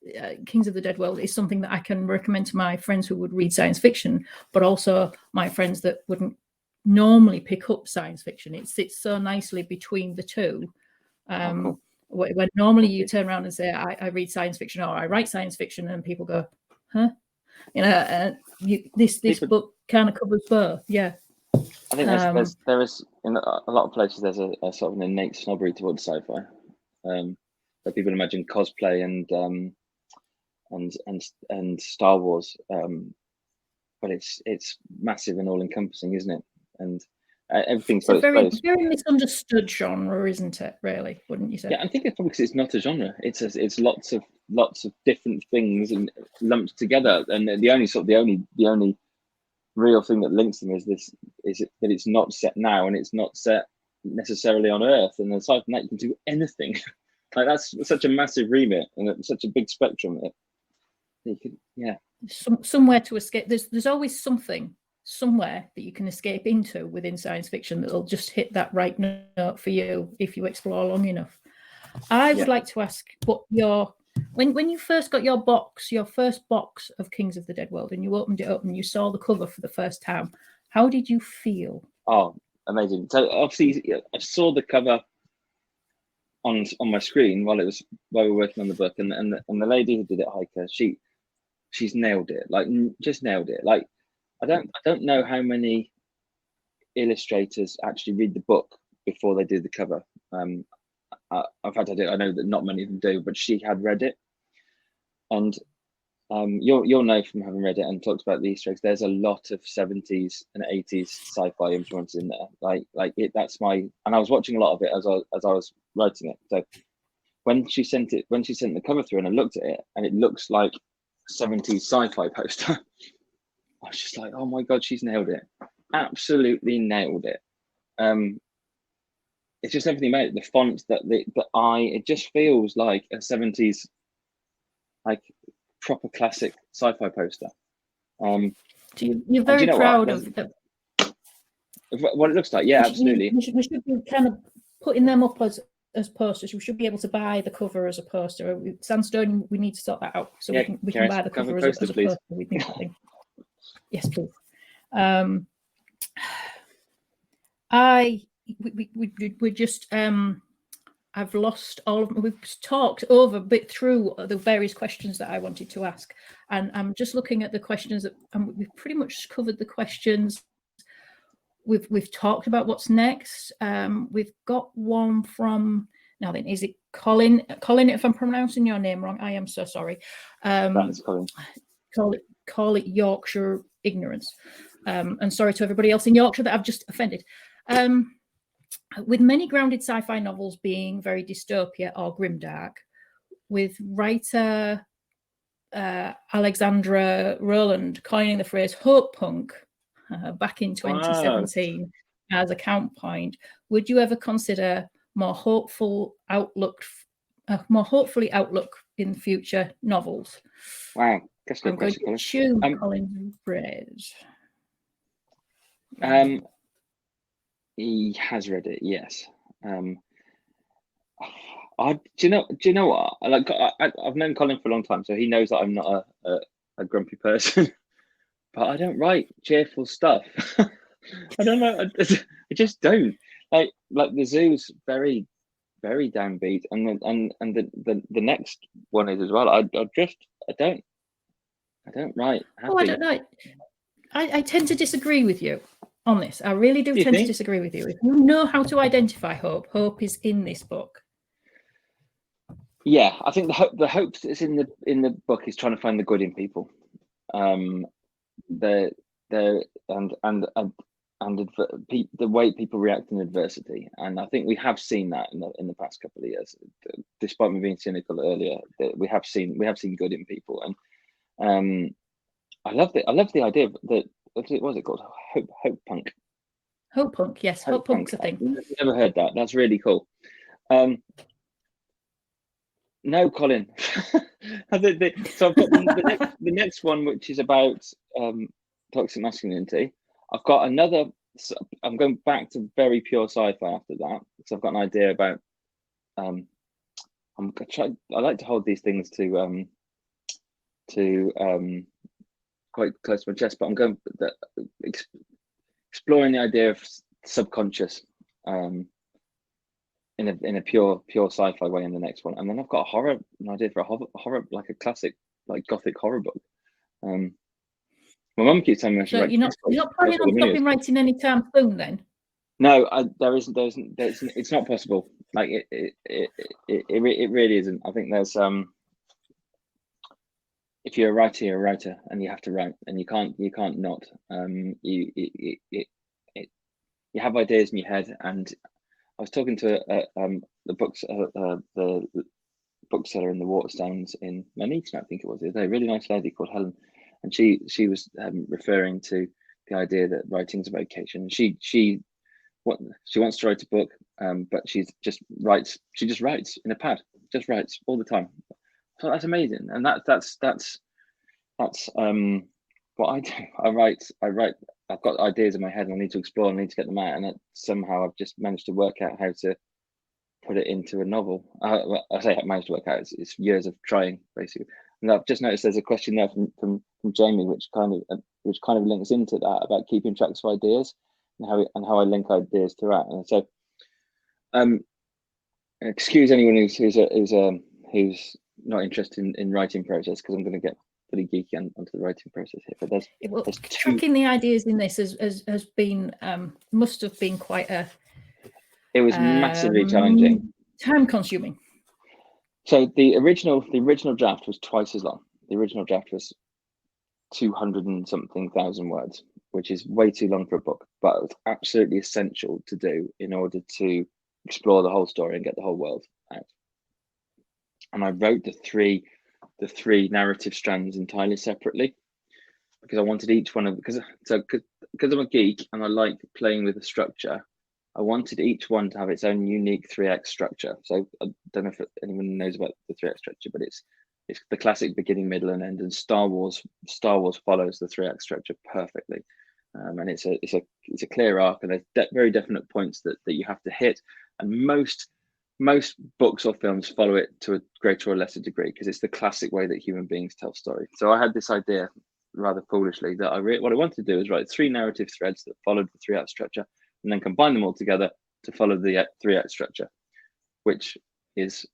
Speaker 1: Kings of the Dead World is something that I can recommend to my friends who would read science fiction, but also my friends that wouldn't normally pick up science fiction. It sits so nicely between the two.
Speaker 2: Cool.
Speaker 1: When normally you turn around and say, I read science fiction or I write science fiction, and people go, huh? This book kind of covers both. Yeah.
Speaker 2: I think there is in a lot of places there's a sort of an innate snobbery towards sci-fi. That people imagine cosplay and Star Wars, but it's massive and all-encompassing, isn't it? And everything's got its place.
Speaker 1: Very misunderstood genre, isn't it? Really, wouldn't you say?
Speaker 2: Yeah, I think it's probably because it's not a genre. It's lots of different things and lumped together. And the only real thing that links them is that it's not set now, and it's not set necessarily on Earth. And aside from that, you can do anything. Like that's such a massive remit and such a big spectrum.
Speaker 1: Somewhere to escape. There's always something somewhere that you can escape into within science fiction that'll just hit that right note for you if you explore long enough. I would like to ask what when you first got your first box of Kings of the Dead World, and you opened it up and you saw the cover for the first time, how did you feel?
Speaker 2: Oh, amazing. So obviously I saw the cover on my screen while we were working on the book, and the lady who did it, Heike, she's nailed it. Like just nailed it. Like I don't know how many illustrators actually read the book before they do the cover. In fact, I know that not many of them do, but she had read it, and you'll know from having read it and talked about the Easter eggs. There's a lot of 70s and 80s sci-fi influence in there. And I was watching a lot of it as I was writing it. So when she sent the cover through and I looked at it and it looks like a 70s sci-fi poster, I was just like, oh my god, she's nailed it. Absolutely nailed it. It's just everything about it. The font, it just feels like a 70s, like proper classic sci-fi poster.
Speaker 1: You're very proud of
Speaker 2: what it looks like. Yeah, absolutely.
Speaker 1: We should be kind of putting them up as posters. We should be able to buy the cover as a poster. Sandstone, we need to sort that out so we can buy the cover as a poster. We think. Yes, please. We're just I've lost all of them. We've talked over a bit through the various questions that I wanted to ask, and I'm just looking at the questions that we've pretty much covered the questions. We've talked about what's next. We've got one from, now then, is it Colin? Colin, if I'm pronouncing your name wrong, I am so sorry.
Speaker 2: That's Colin.
Speaker 1: Call it Yorkshire ignorance. And sorry to everybody else in Yorkshire that I've just offended. With many grounded sci-fi novels being very dystopia or grimdark, with writer Alexandra Rowland coining the phrase hope punk back in 2017 as a count point, would you ever consider more hopefully outlook in future novels?
Speaker 2: Wow, that's a good question.
Speaker 1: I'm going to choose Colin's phrase.
Speaker 2: He has read it, yes. Do you know what? I've known Colin for a long time, so he knows that I'm not a grumpy person. But I don't write cheerful stuff. I don't know. I just don't. Like the Zoo's very, very downbeat, and the next one is as well. I don't write happy.
Speaker 1: Oh, I don't know. I tend to disagree with you on this. I really do tend to disagree with you. If you know how to identify hope, hope is in this book.
Speaker 2: Yeah, I think the hope that's in the book is trying to find the good in people. The way people react in adversity, and I think we have seen that in the past couple of years. Despite me being cynical earlier, that we have seen good in people, and I love the idea that what was it called? Hope punk.
Speaker 1: Hope punk, yes, hope punk's a thing.
Speaker 2: I've never heard that. That's really cool. No, Colin. So I've got the next one, which is about toxic masculinity. I've got another. I'm going back to very pure sci-fi after that. So I've got an idea about. I like to hold these things to quite close to my chest, but I'm going exploring the idea of subconscious. In a pure sci-fi way in the next one, and then I've got an idea for a horror, like a classic, like gothic horror book. My mum keeps telling me I should write.
Speaker 1: You're not planning on stopping writing anytime soon, then?
Speaker 2: No, there isn't. It's not possible. Like it really isn't. I think there's if you're a writer, you're a writer, and you have to write, and you can't not. You have ideas in your head, and I was talking to the bookseller in the Waterstones in Nuneaton, I think it was. A really nice lady called Helen, and she was referring to the idea that writing's a vocation. She wants to write a book, but she just writes in a pad, just writes all the time. So that's amazing, and that's what I do. I write. I've got ideas in my head and I need to explore and I need to get them out, and somehow I've just managed to work out how to put it into a novel. I say I managed to work out, it's years of trying, basically. And I've just noticed there's a question there from Jamie, which kind of links into that, about keeping tracks of ideas and how I link ideas throughout. And so excuse anyone who's not interested in writing process, because I'm going to get pretty geeky onto the writing process here, but there's
Speaker 1: tracking the ideas in this has been must have been quite
Speaker 2: it was massively challenging,
Speaker 1: time consuming.
Speaker 2: So the original draft was twice as long. The original draft was 200 and something thousand words, which is way too long for a book, but it was absolutely essential to do in order to explore the whole story and get the whole world out. And I wrote the three narrative strands entirely separately, because I wanted each one of, because I'm a geek and I like playing with the structure, I wanted each one to have its own unique 3x structure. So I don't know if anyone knows about the 3x structure, but it's the classic beginning, middle, and end. And Star Wars follows the 3x structure perfectly, and it's a clear arc, and there's very definite points that you have to hit. And most books or films follow it to a greater or lesser degree, because it's the classic way that human beings tell stories. So I had this idea, rather foolishly, that what I wanted to do is write 3 narrative threads that followed the 3-act structure, and then combine them all together to follow the 3-act structure. which is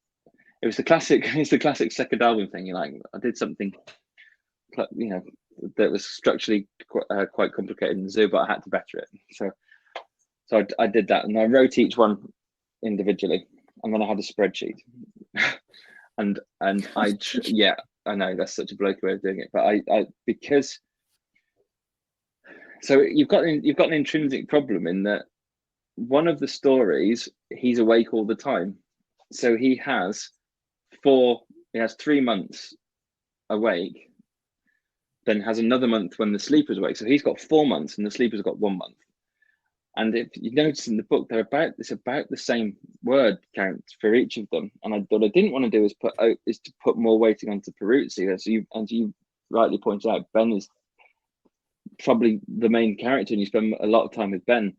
Speaker 2: it's the classic second album thing. You're like, I did something, you know, that was structurally quite complicated in the zoo, but I had to better it. So I did that, and I wrote each one individually, and then I had a spreadsheet. and I know that's such a blokey way of doing it, but I because so you've got an intrinsic problem in that one of the stories he's awake all the time, so he has 3 months awake, then has another month when the sleeper's awake, so he's got 4 months and the sleeper's got 1 month. And if you notice in the book, it's about the same word count for each of them. And what I didn't want to do is to put more weighting onto Peruzzi. As you rightly pointed out, Ben is probably the main character, and you spend a lot of time with Ben.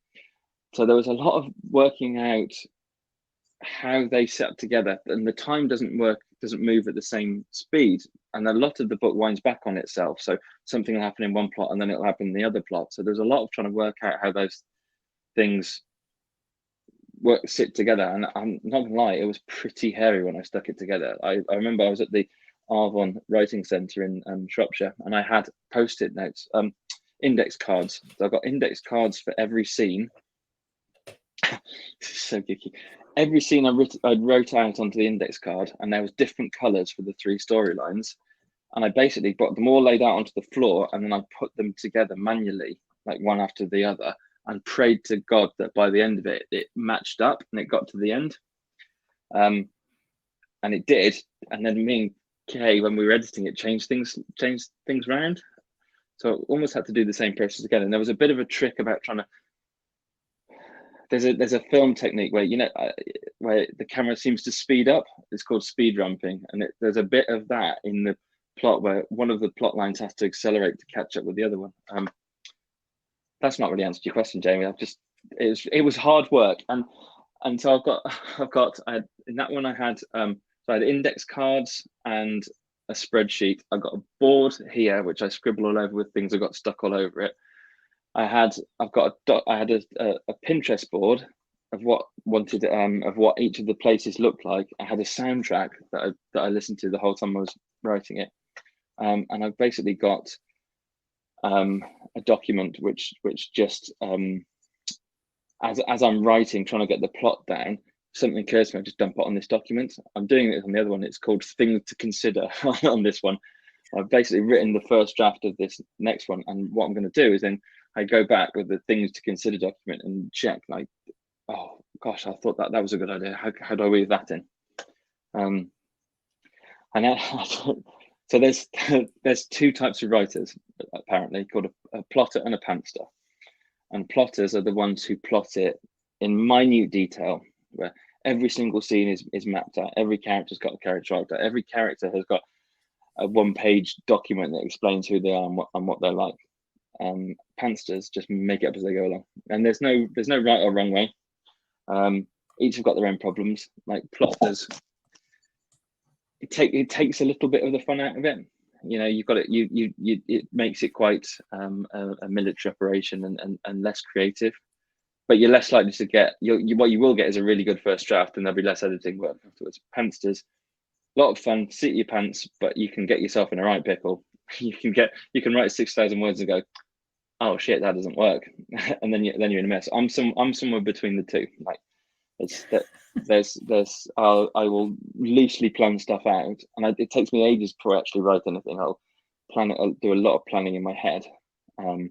Speaker 2: So there was a lot of working out how they set up together, and the time doesn't move at the same speed. And a lot of the book winds back on itself. So something will happen in one plot, and then it'll happen in the other plot. So there's a lot of trying to work out how those things sit together, and I'm not gonna lie, it was pretty hairy when I stuck it together. I remember I was at the Arvon Writing Centre in Shropshire, and I had post-it notes, index cards. So I got index cards for every scene. This is so geeky. Every scene I wrote out onto the index card, and there was different colours for the 3 storylines, and I basically got them all laid out onto the floor, and then I put them together manually, like one after the other, and prayed to God that by the end of it, it matched up and it got to the end. And it did. And then me and Kay, when we were editing it, changed things around. So I almost had to do the same process again. And there was a bit of a trick about trying to, there's a film technique where, where the camera seems to speed up. It's called speed ramping. And there's a bit of that in the plot where one of the plot lines has to accelerate to catch up with the other one. That's not really answered your question, Jamie. It was hard work, and so in that one I had I had index cards and a spreadsheet. I got a board here which I scribble all over with things that got stuck all over it. I had a Pinterest board of what each of the places looked like. I had a soundtrack that I listened to the whole time I was writing it, and I've basically got a document which just as I'm writing, trying to get the plot down, something occurs to me, I just dump it on this document. I'm doing it on the other one. It's called Things to Consider on this one. I've basically written the first draft of this next one, and what I'm going to do is then I go back with the Things to Consider document and check, like, oh gosh, I thought that was a good idea. How do I weave that in? So there's 2 types of writers, apparently, called a plotter and a pantster. And plotters are the ones who plot it in minute detail, where every single scene is mapped out. Every character's got a character arc. Every character has got a 1-page document that explains who they are and what they're like. Pantsters just make it up as they go along, and there's no right or wrong way. Each have got their own problems. Like plotters, it takes a little bit of the fun out of it. You've got it. It makes it quite a military operation and less creative. But you're less likely to get what you will get is a really good first draft, and there'll be less editing work afterwards. Pantsters, a lot of fun, sit your pants, but you can get yourself in a right pickle. You can write 6,000 words and go, oh shit, that doesn't work, and then you're in a mess. I'm somewhere between the two. Like I will loosely plan stuff out, and it takes me ages before I actually write anything. I'll do a lot of planning in my head, and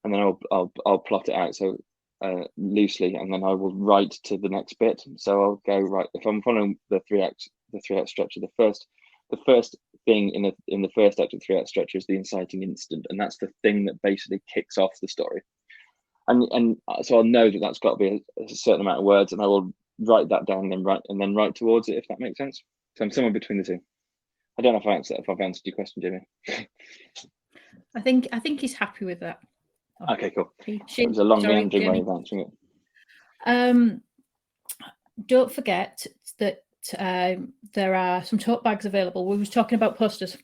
Speaker 2: then I'll plot it out so loosely, and then I will write to the next bit. So I'll go right, if I'm following the three act structure, the first thing in the first act of 3-act structure is the inciting incident, and that's the thing that basically kicks off the story. And so I'll know that that's got to be a certain amount of words, and I will write that down and then write towards it, if that makes sense. So I'm somewhere between the two. I don't know if I've answered your question, Jimmy.
Speaker 1: I think he's happy with that.
Speaker 2: Okay, cool. It was a long meandering way of answering it.
Speaker 1: Don't forget that there are some tote bags available. We was talking about posters,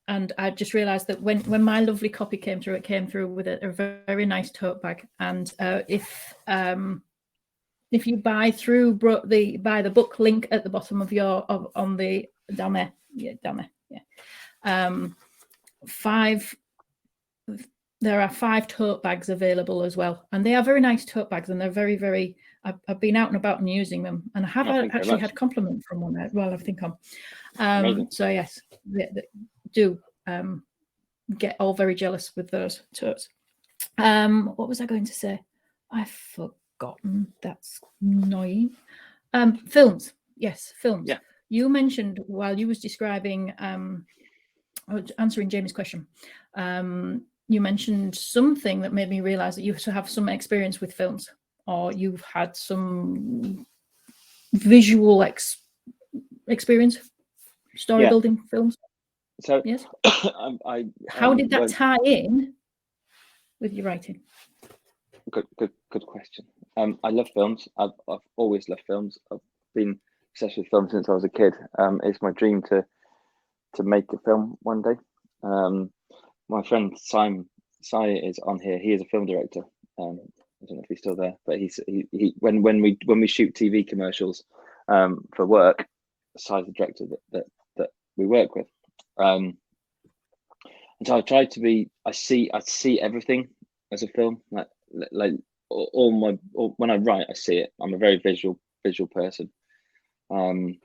Speaker 1: and I just realised that when my lovely copy came through, it came through with a very nice tote bag. And if if you buy through the book link at the bottom of your on the down there, there are 5 tote bags available as well, and they are very nice tote bags, and they're very, very. I've been out and about and using them, and I have actually had compliment from one while I think on. So yes, they do get all very jealous with those totes. What was I going to say? I've forgotten. That's annoying. Films. Yes, films.
Speaker 2: Yeah.
Speaker 1: You mentioned while you was describing, answering Jamie's question, you mentioned something that made me realize that you have some experience with films, or you've had some visual experience, story building films.
Speaker 2: So
Speaker 1: yes.
Speaker 2: How
Speaker 1: did that tie in with your writing?
Speaker 2: Good question. I love films. I've always loved films. I've been obsessed with film since I was a kid. It's my dream to make a film one day. My friend Si is on here. He is a film director. I don't know if he's still there, but when we shoot TV commercials for work, Si's the director that we work with. And so I try to be. I see everything as a film. Like when I write, I see it. I'm a very visual person. And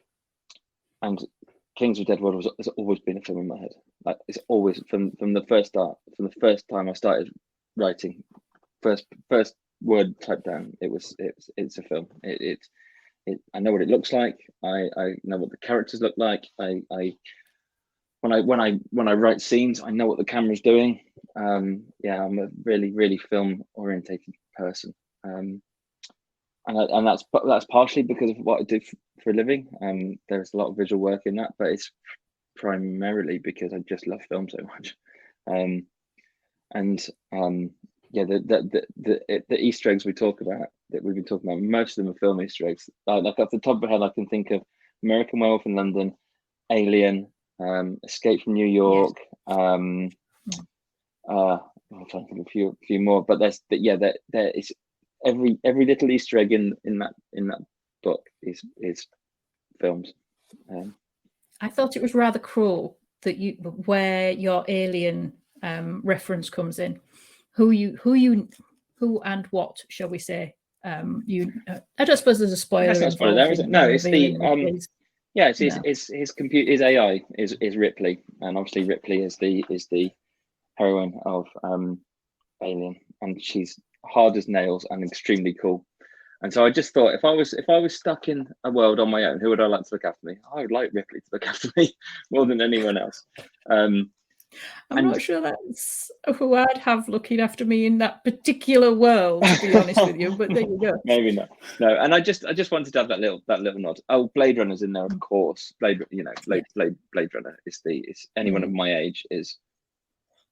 Speaker 2: Kings of Dead World has always been a film in my head. Like it's always from the first time I started writing, first word typed down, it's a film. I know what it looks like. I know what the characters look like. When I write scenes, I know what the camera's doing. I'm a really, really film orientated person. And that's partially because of what I do for a living. There's a lot of visual work in that, but it's primarily because I just love film so much. The Easter eggs we talk about, that we've been talking about, most of them are film Easter eggs. Like off the top of my head, I can think of American Werewolf in London, Alien, Escape from New York. I'm trying to think of a few more, but there is every little Easter egg in that book is films.
Speaker 1: I thought it was rather cruel that where your Alien reference comes in, who and what shall we say? I don't suppose there's a spoiler.
Speaker 2: That's not spoiler there, is it? No, it's the his computer, his AI is Ripley, and obviously Ripley is the heroine of Alien, and she's hard as nails and extremely cool. And so I just thought, if I was stuck in a world on my own, who would I like to look after me? I would like Ripley to look after me more than anyone else. I'm
Speaker 1: not sure that's who I'd have looking after me in that particular world, to be honest with you. But there you go.
Speaker 2: Maybe not. No, and I just wanted to have that little nod. Oh, Blade Runner's in there, of course. Blade Runner is anyone of my age is.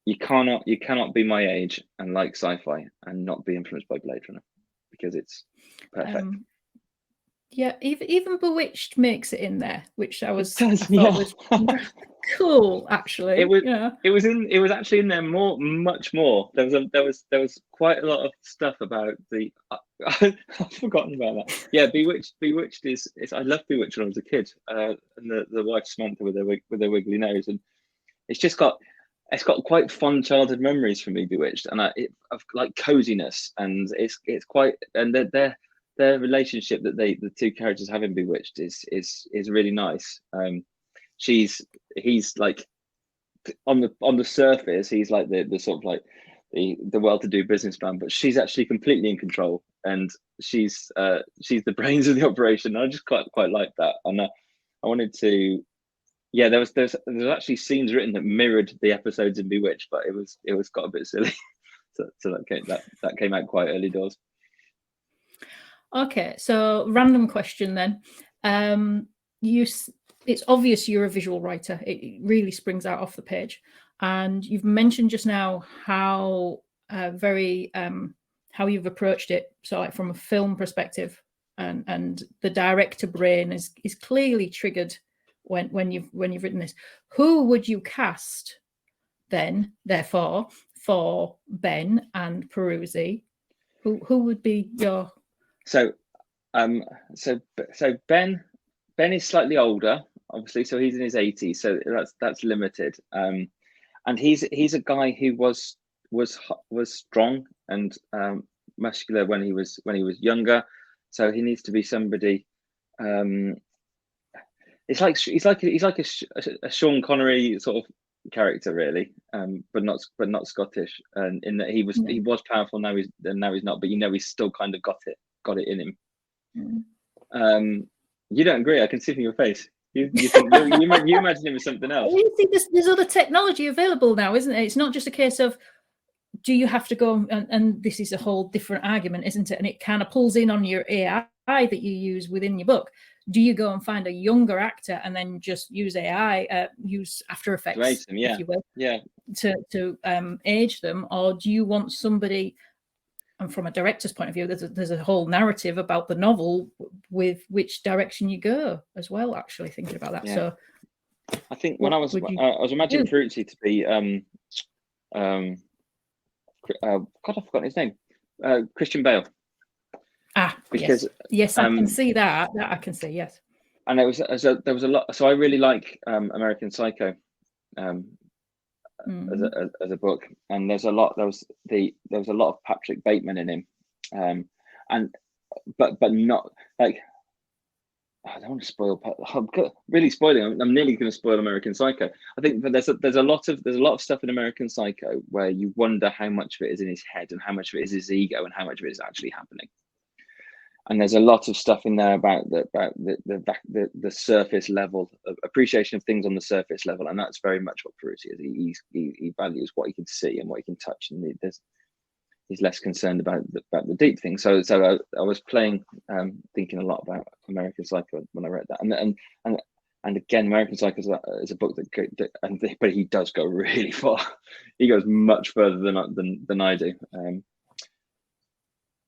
Speaker 2: You cannot be my age and like sci-fi and not be influenced by Blade Runner, because it's perfect.
Speaker 1: Even Bewitched makes it in there, which I thought was cool. Actually,
Speaker 2: it was actually in there much more. There was quite a lot of stuff about the. I've forgotten about that. Yeah, Bewitched is I loved Bewitched when I was a kid, and the wife Samantha with her wiggly nose, and it's got quite fond childhood memories for me, Bewitched, and of like coziness, and it's quite, and their relationship that the two characters have in Bewitched is really nice. He's like on the surface, he's like the sort of like the well-to-do businessman, but she's actually completely in control, and she's the brains of the operation. I just quite like that, and I wanted to. Yeah, there's actually scenes written that mirrored the episodes in Bewitched, but it was got a bit silly, so that came out quite early doors.
Speaker 1: Okay, so random question then. It's obvious you're a visual writer. It really springs out off the page, and you've mentioned just now how how you've approached it, so like from a film perspective, and the director brain is clearly triggered. When you've written this, who would you cast then, therefore, for Ben and Peruzzi? Who would be your...
Speaker 2: So So Ben is slightly older, obviously, so he's in his 80s, so that's limited. And he's a guy who was strong and muscular when he was younger, so he needs to be somebody. He's like a Sean Connery sort of character, really, but not Scottish, and in that he was powerful. Now he's not, but he's still kind of got it in him. You don't agree? I can see from your face. You think you imagine him as something else.
Speaker 1: You think there's other technology available now, isn't it? It's not just a case of do you have to go and this is a whole different argument, isn't it? And it kind of pulls in on your AI that you use within your book. Do you go and find a younger actor and then just use AI, use After Effects, if you will, to age them, or do you want somebody? And from a director's point of view, there's a whole narrative about the novel with which direction you go as well. Actually, thinking about that, so
Speaker 2: I think when I was imagining Ferrucci to be God, I've forgotten his name, Christian Bale.
Speaker 1: Because yes, I can see that. That I can see, yes.
Speaker 2: And there was a lot. So I really like American Psycho. As a book, and there was a lot of Patrick Bateman in him, but not like, I don't want to spoil. I'm really spoiling. I'm nearly going to spoil American Psycho. I think, but there's a lot of stuff in American Psycho where you wonder how much of it is in his head and how much of it is his ego and how much of it is actually happening. And there's a lot of stuff in there about the surface level of appreciation of things on the surface level, and that's very much what Ferrucci is. He values what he can see and what he can touch, and he's less concerned about the deep things. So I was thinking a lot about American Psycho when I read that, and again, American Psycho is a book but he does go really far. He goes much further than I do.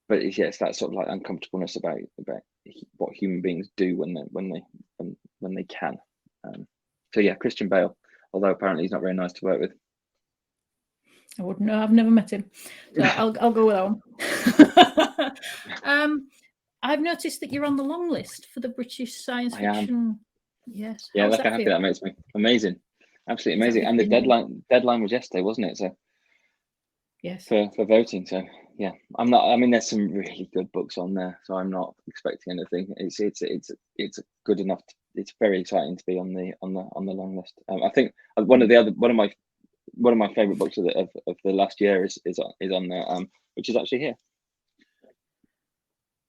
Speaker 2: But it's that sort of like uncomfortableness about what human beings do when they can. So yeah, Christian Bale, although apparently he's not very nice to work with.
Speaker 1: I wouldn't know. I've never met him, so I'll go with that one. I've noticed that you're on the long list for the British science fiction. Yes.
Speaker 2: Yeah, look how happy that makes me. Amazing, absolutely amazing. And the deadline was yesterday, wasn't it? So
Speaker 1: yes,
Speaker 2: for voting. So. Yeah, I'm not. I mean, there's some really good books on there, so I'm not expecting anything. It's good enough. It's very exciting to be on the long list. I think one of my favorite books of the last year is on there, which is actually here.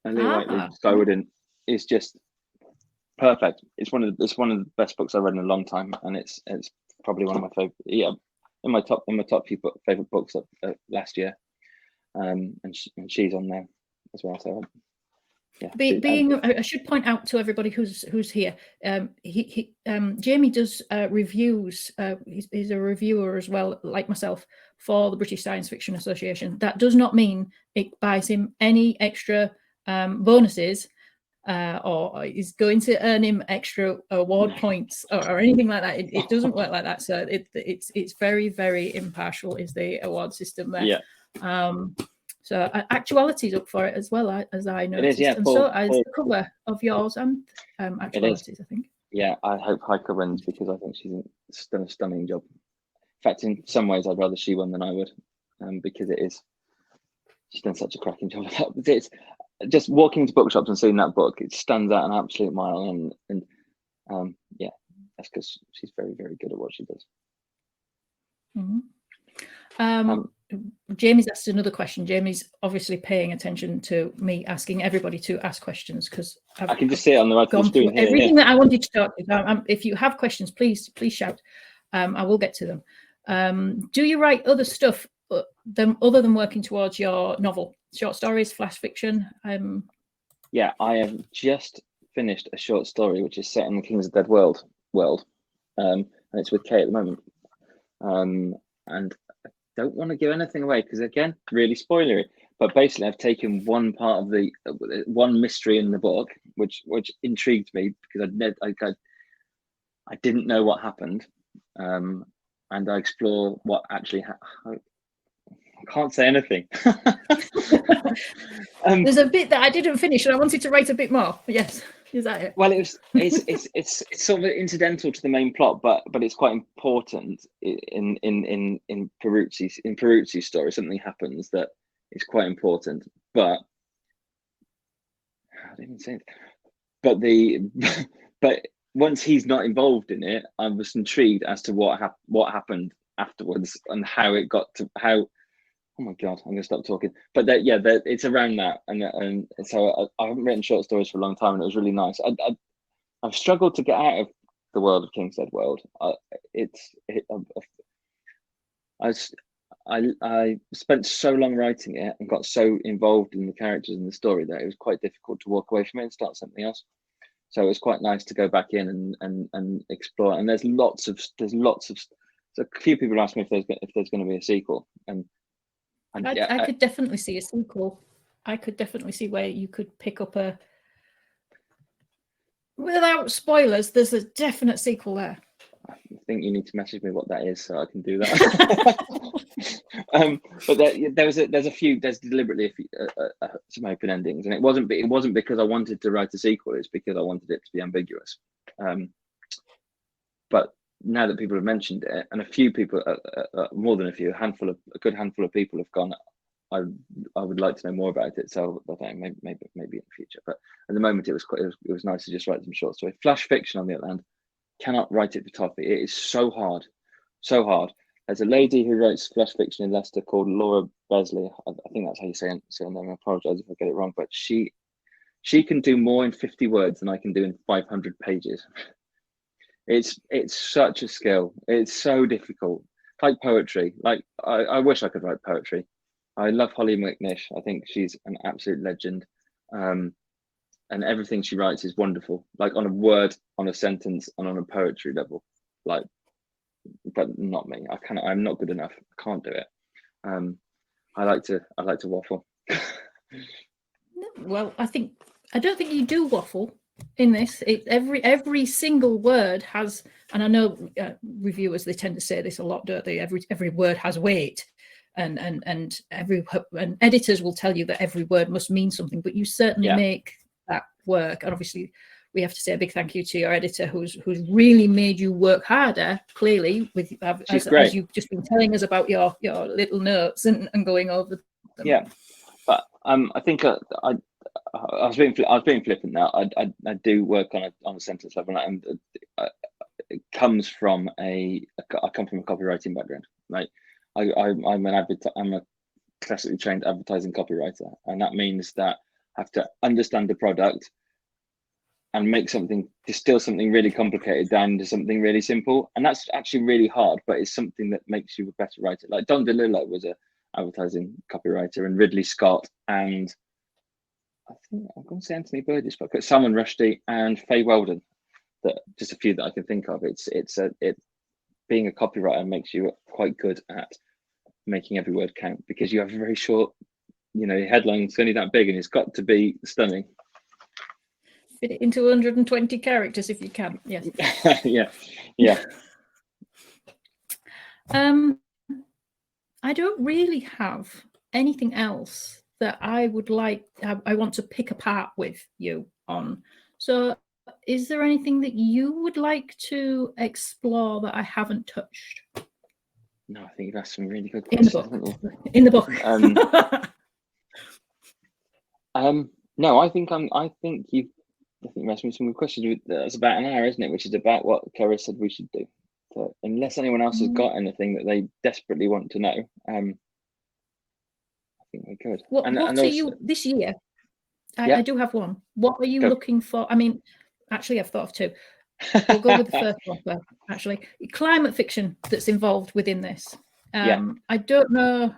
Speaker 2: And Skyward is just perfect. It's one of the best books I've read in a long time, and it's probably one of my favorite. Yeah, in my top few favorite books of last year. And she's on there as well. So yeah.
Speaker 1: I should point out to everybody who's here. Jamie does reviews. He's a reviewer as well, like myself, for the British Science Fiction Association. That does not mean it buys him any extra bonuses, or is going to earn him extra award points or anything like that. It doesn't work like that. So it's very, very impartial is the award system there.
Speaker 2: Yeah.
Speaker 1: So Actuality's up for it as well, as I noticed.
Speaker 2: It is, yeah.
Speaker 1: And so is the cover of yours and Actualities, I think.
Speaker 2: Yeah, I hope Heike wins because I think she's done a stunning job. In fact, in some ways, I'd rather she won than I would, because she's done such a cracking job. It's just walking to bookshops and seeing that book, it stands out an absolute mile. And yeah, that's because she's very, very good at what she does.
Speaker 1: Mm-hmm. Jamie's asked another question. Jamie's obviously paying attention to me asking everybody to ask questions because
Speaker 2: I can just see it on the right screen here.
Speaker 1: Everything that I wanted to talk about. If you have questions, please shout. I will get to them. Do you write other stuff other than working towards your novel? Short stories, flash fiction?
Speaker 2: Yeah, I have just finished a short story which is set in the Kings of Dead world, and it's with Kay at the moment. And I don't want to give anything away because again, really spoilery. But basically, I've taken one part of the one mystery in the book, which intrigued me because I didn't know what happened, and I explore what actually I can't say anything.
Speaker 1: There's a bit that I didn't finish, and I wanted to write a bit more. Yes, is that it?
Speaker 2: Well, it's sort of incidental to the main plot, but it's quite important in Peruzzi's story. Something happens that is quite important, but I didn't even say it. But once he's not involved in it, I was intrigued as to what happened afterwards and how it got to how. Oh my god, I'm gonna stop talking. But it's around that, and so I haven't written short stories for a long time, and it was really nice. I've struggled to get out of the world of KOADW. I spent so long writing it and got so involved in the characters and the story that it was quite difficult to walk away from it and start something else. So it was quite nice to go back in and explore. And there's lots of. So a few people ask me if there's going to be a sequel, and
Speaker 1: I could definitely see a sequel. I could definitely see where you could pick up a. Without spoilers, there's a definite sequel there.
Speaker 2: I think you need to message me what that is so I can do that. But there's deliberately a few, some open endings, and it wasn't because I wanted to write a sequel. It's because I wanted it to be ambiguous. But now that people have mentioned it, and a few people, more than a few, a good handful of people have gone, I would like to know more about it. So I don't know, maybe in the future. But at the moment, it was nice to just write some short story. Flash fiction, on the other hand, cannot write it for toffee. It is so hard, so hard. There's a lady who writes flash fiction in Leicester called Laura Besley. I think that's how you say her name. I apologise if I get it wrong, but she can do more in 50 words than I can do in 500 pages. It's such a skill. It's so difficult. Like poetry. Like I wish I could write poetry. I love Holly McNish. I think she's an absolute legend. And everything she writes is wonderful. Like on a word, on a sentence, and on a poetry level. Like, but not me. I'm not good enough. I can't do it. I like to waffle.
Speaker 1: Well, I don't think you do waffle in this. Every single word has, and I know reviewers, they tend to say this a lot, don't they? Every word has weight, and editors will tell you that every word must mean something, but you certainly make that work. And obviously we have to say a big thank you to your editor who's really made you work harder, clearly, with as you've just been telling us about your little notes and going over them.
Speaker 2: Yeah, but I think I was being flippant now. I do work on a sentence level, and it comes from I come from a copywriting background, right? I'm a classically trained advertising copywriter, and that means that I have to understand the product and distill something really complicated down to something really simple, and that's actually really hard, but it's something that makes you a better writer. Like Don DeLillo was a advertising copywriter, and Ridley Scott, and I think I'm going to say Anthony Burgess, but Salman Rushdie and Faye Weldon. That just a few that I can think of. Being a copywriter makes you quite good at making every word count, because you have a very short, your headline's only that big, and it's got to be stunning.
Speaker 1: Fit it into 120 characters if you can. Yes.
Speaker 2: yeah.
Speaker 1: I don't really have anything else that I want to pick apart with you on. So is there anything that you would like to explore that I haven't touched?
Speaker 2: No, I think you've asked some really good questions.
Speaker 1: In the book.
Speaker 2: No, I think you've asked me some good questions. That's about an hour, isn't it? Which is about what Clara said we should do. So unless anyone else has got anything that they desperately want to know, I think we could.
Speaker 1: What are you this year? I do have one. What are you looking for? I mean, actually, I've thought of two. We'll go with the first one first, actually. Climate fiction that's involved within this. I don't know.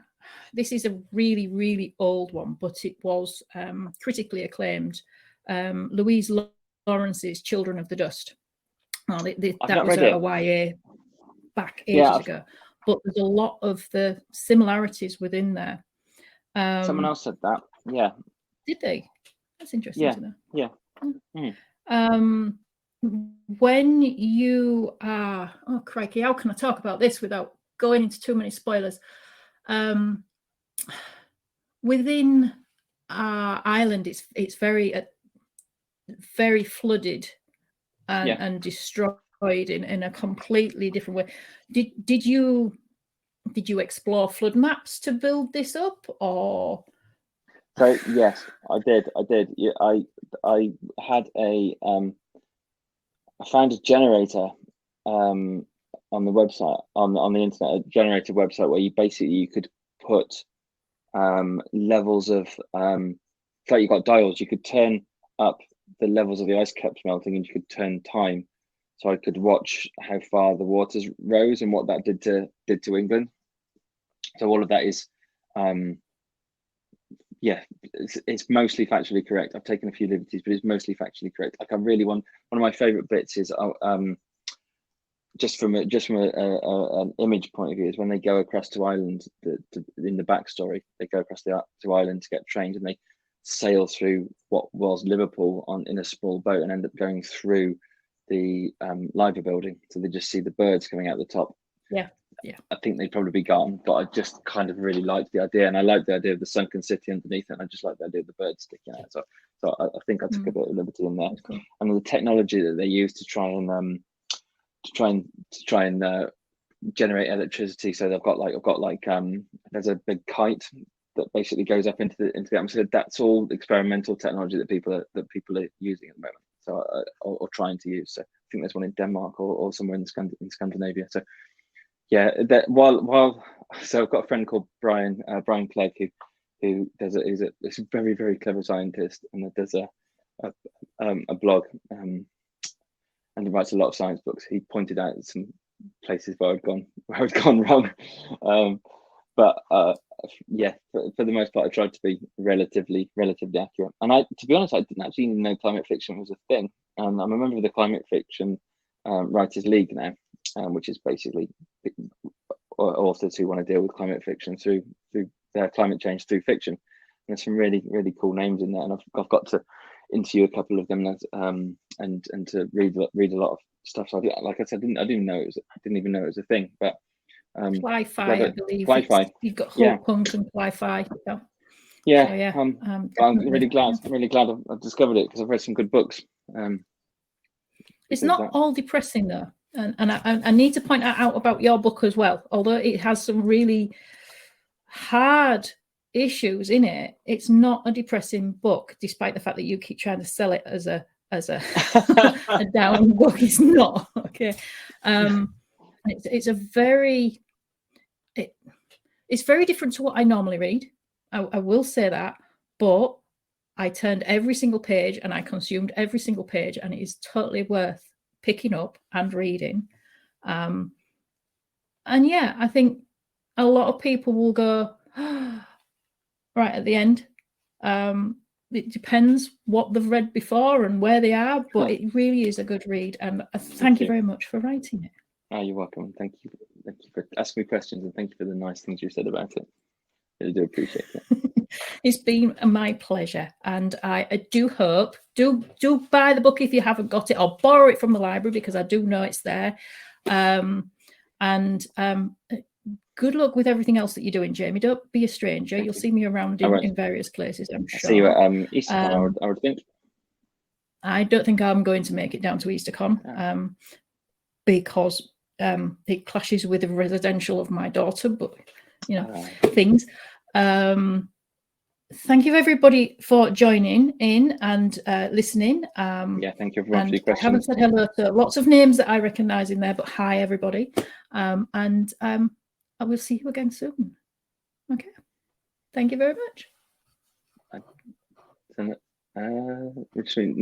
Speaker 1: This is a really, really old one, but it was critically acclaimed. Louise Lawrence's Children of the Dust. That was a YA back ages ago. But there's a lot of the similarities within there.
Speaker 2: Someone else said that. Yeah.
Speaker 1: Did they? That's interesting to know.
Speaker 2: Yeah.
Speaker 1: When you are, oh crikey, how can I talk about this without going into too many spoilers? within our island, it's very very flooded and destroyed in a completely different way. Did you explore flood maps to build this up, or?
Speaker 2: So yes, I did. Yeah, I had I found a generator on the website, on the internet, a generator website where you could put levels of it's like you got dials. You could turn up the levels of the ice caps melting, and you could turn time. So I could watch how far the waters rose and what that did to England. So all of that is it's mostly factually correct. I've taken a few liberties, but it's mostly factually correct. Like, I really want, one of my favorite bits is just from an image point of view, is when they go across to Ireland. In the backstory, they go across to Ireland to get trained, and they sail through what was Liverpool in a small boat and end up going through the Liver building. So they just see the birds coming out the top.
Speaker 1: Yeah.
Speaker 2: I think they'd probably be gone, but I just kind of really liked the idea, and I liked the idea of the sunken city underneath it, and I just like the idea of the birds sticking out. So I think I took a bit of liberty in there, cool. And the technology that they use to try and generate electricity. So I've got like there's a big kite that basically goes up into the atmosphere. That's all experimental technology that people are using at the moment. So or trying to use. So I think there's one in Denmark or somewhere in Scandinavia. So yeah, that so I've got a friend called Brian Clegg who is a very, very clever scientist, and that does a blog and he writes a lot of science books. He pointed out some places where I'd gone wrong, but yeah, for the most part, I tried to be relatively accurate. And to be honest, I didn't actually even know climate fiction was a thing. I'm a member of the Climate Fiction Writers League now, which is basically authors who want to deal with climate fiction through climate change through fiction. And there's some really, really cool names in there, and I've got to interview a couple of them and to read a lot of stuff. So like I said, I didn't even know it was a thing. But
Speaker 1: Fly-fi, I believe.
Speaker 2: Fly-fi.
Speaker 1: You've got Hope Punk and Fly-fi.
Speaker 2: Yeah.
Speaker 1: So, yeah.
Speaker 2: I'm really glad. I'm really glad I've discovered it, because I've read some good books.
Speaker 1: It's not all depressing though, and I need to point that out about your book as well. Although it has some really hard issues in it, it's not a depressing book, despite the fact that you keep trying to sell it as a a down book. It's not. Okay. It's very different to what I normally read. I will say that, but I turned every single page and I consumed every single page, and it is totally worth picking up and reading. And yeah, I think a lot of people will go right at the end. It depends what they've read before and where they are, but it really is a good read. And thank you very much for writing it.
Speaker 2: Oh, you're welcome. Thank you for asking me questions, and thank you for the nice things you said about it. I really do appreciate it.
Speaker 1: It's been my pleasure, and I do hope do buy the book if you haven't got it, or borrow it from the library, because I do know it's there. Good luck with everything else that you're doing, Jamie. Don't be a stranger. You'll see me around in various places, I'm sure.
Speaker 2: I'll see you at EasterCon, I would think. I
Speaker 1: don't think I'm going to make it down to EasterCon because it clashes with the residential of my daughter, but things. Thank you everybody for joining in and listening.
Speaker 2: Thank you everyone for your questions.
Speaker 1: I haven't said hello to lots of names that I recognise in there, but hi everybody. I will see you again soon. Okay. Thank you very much.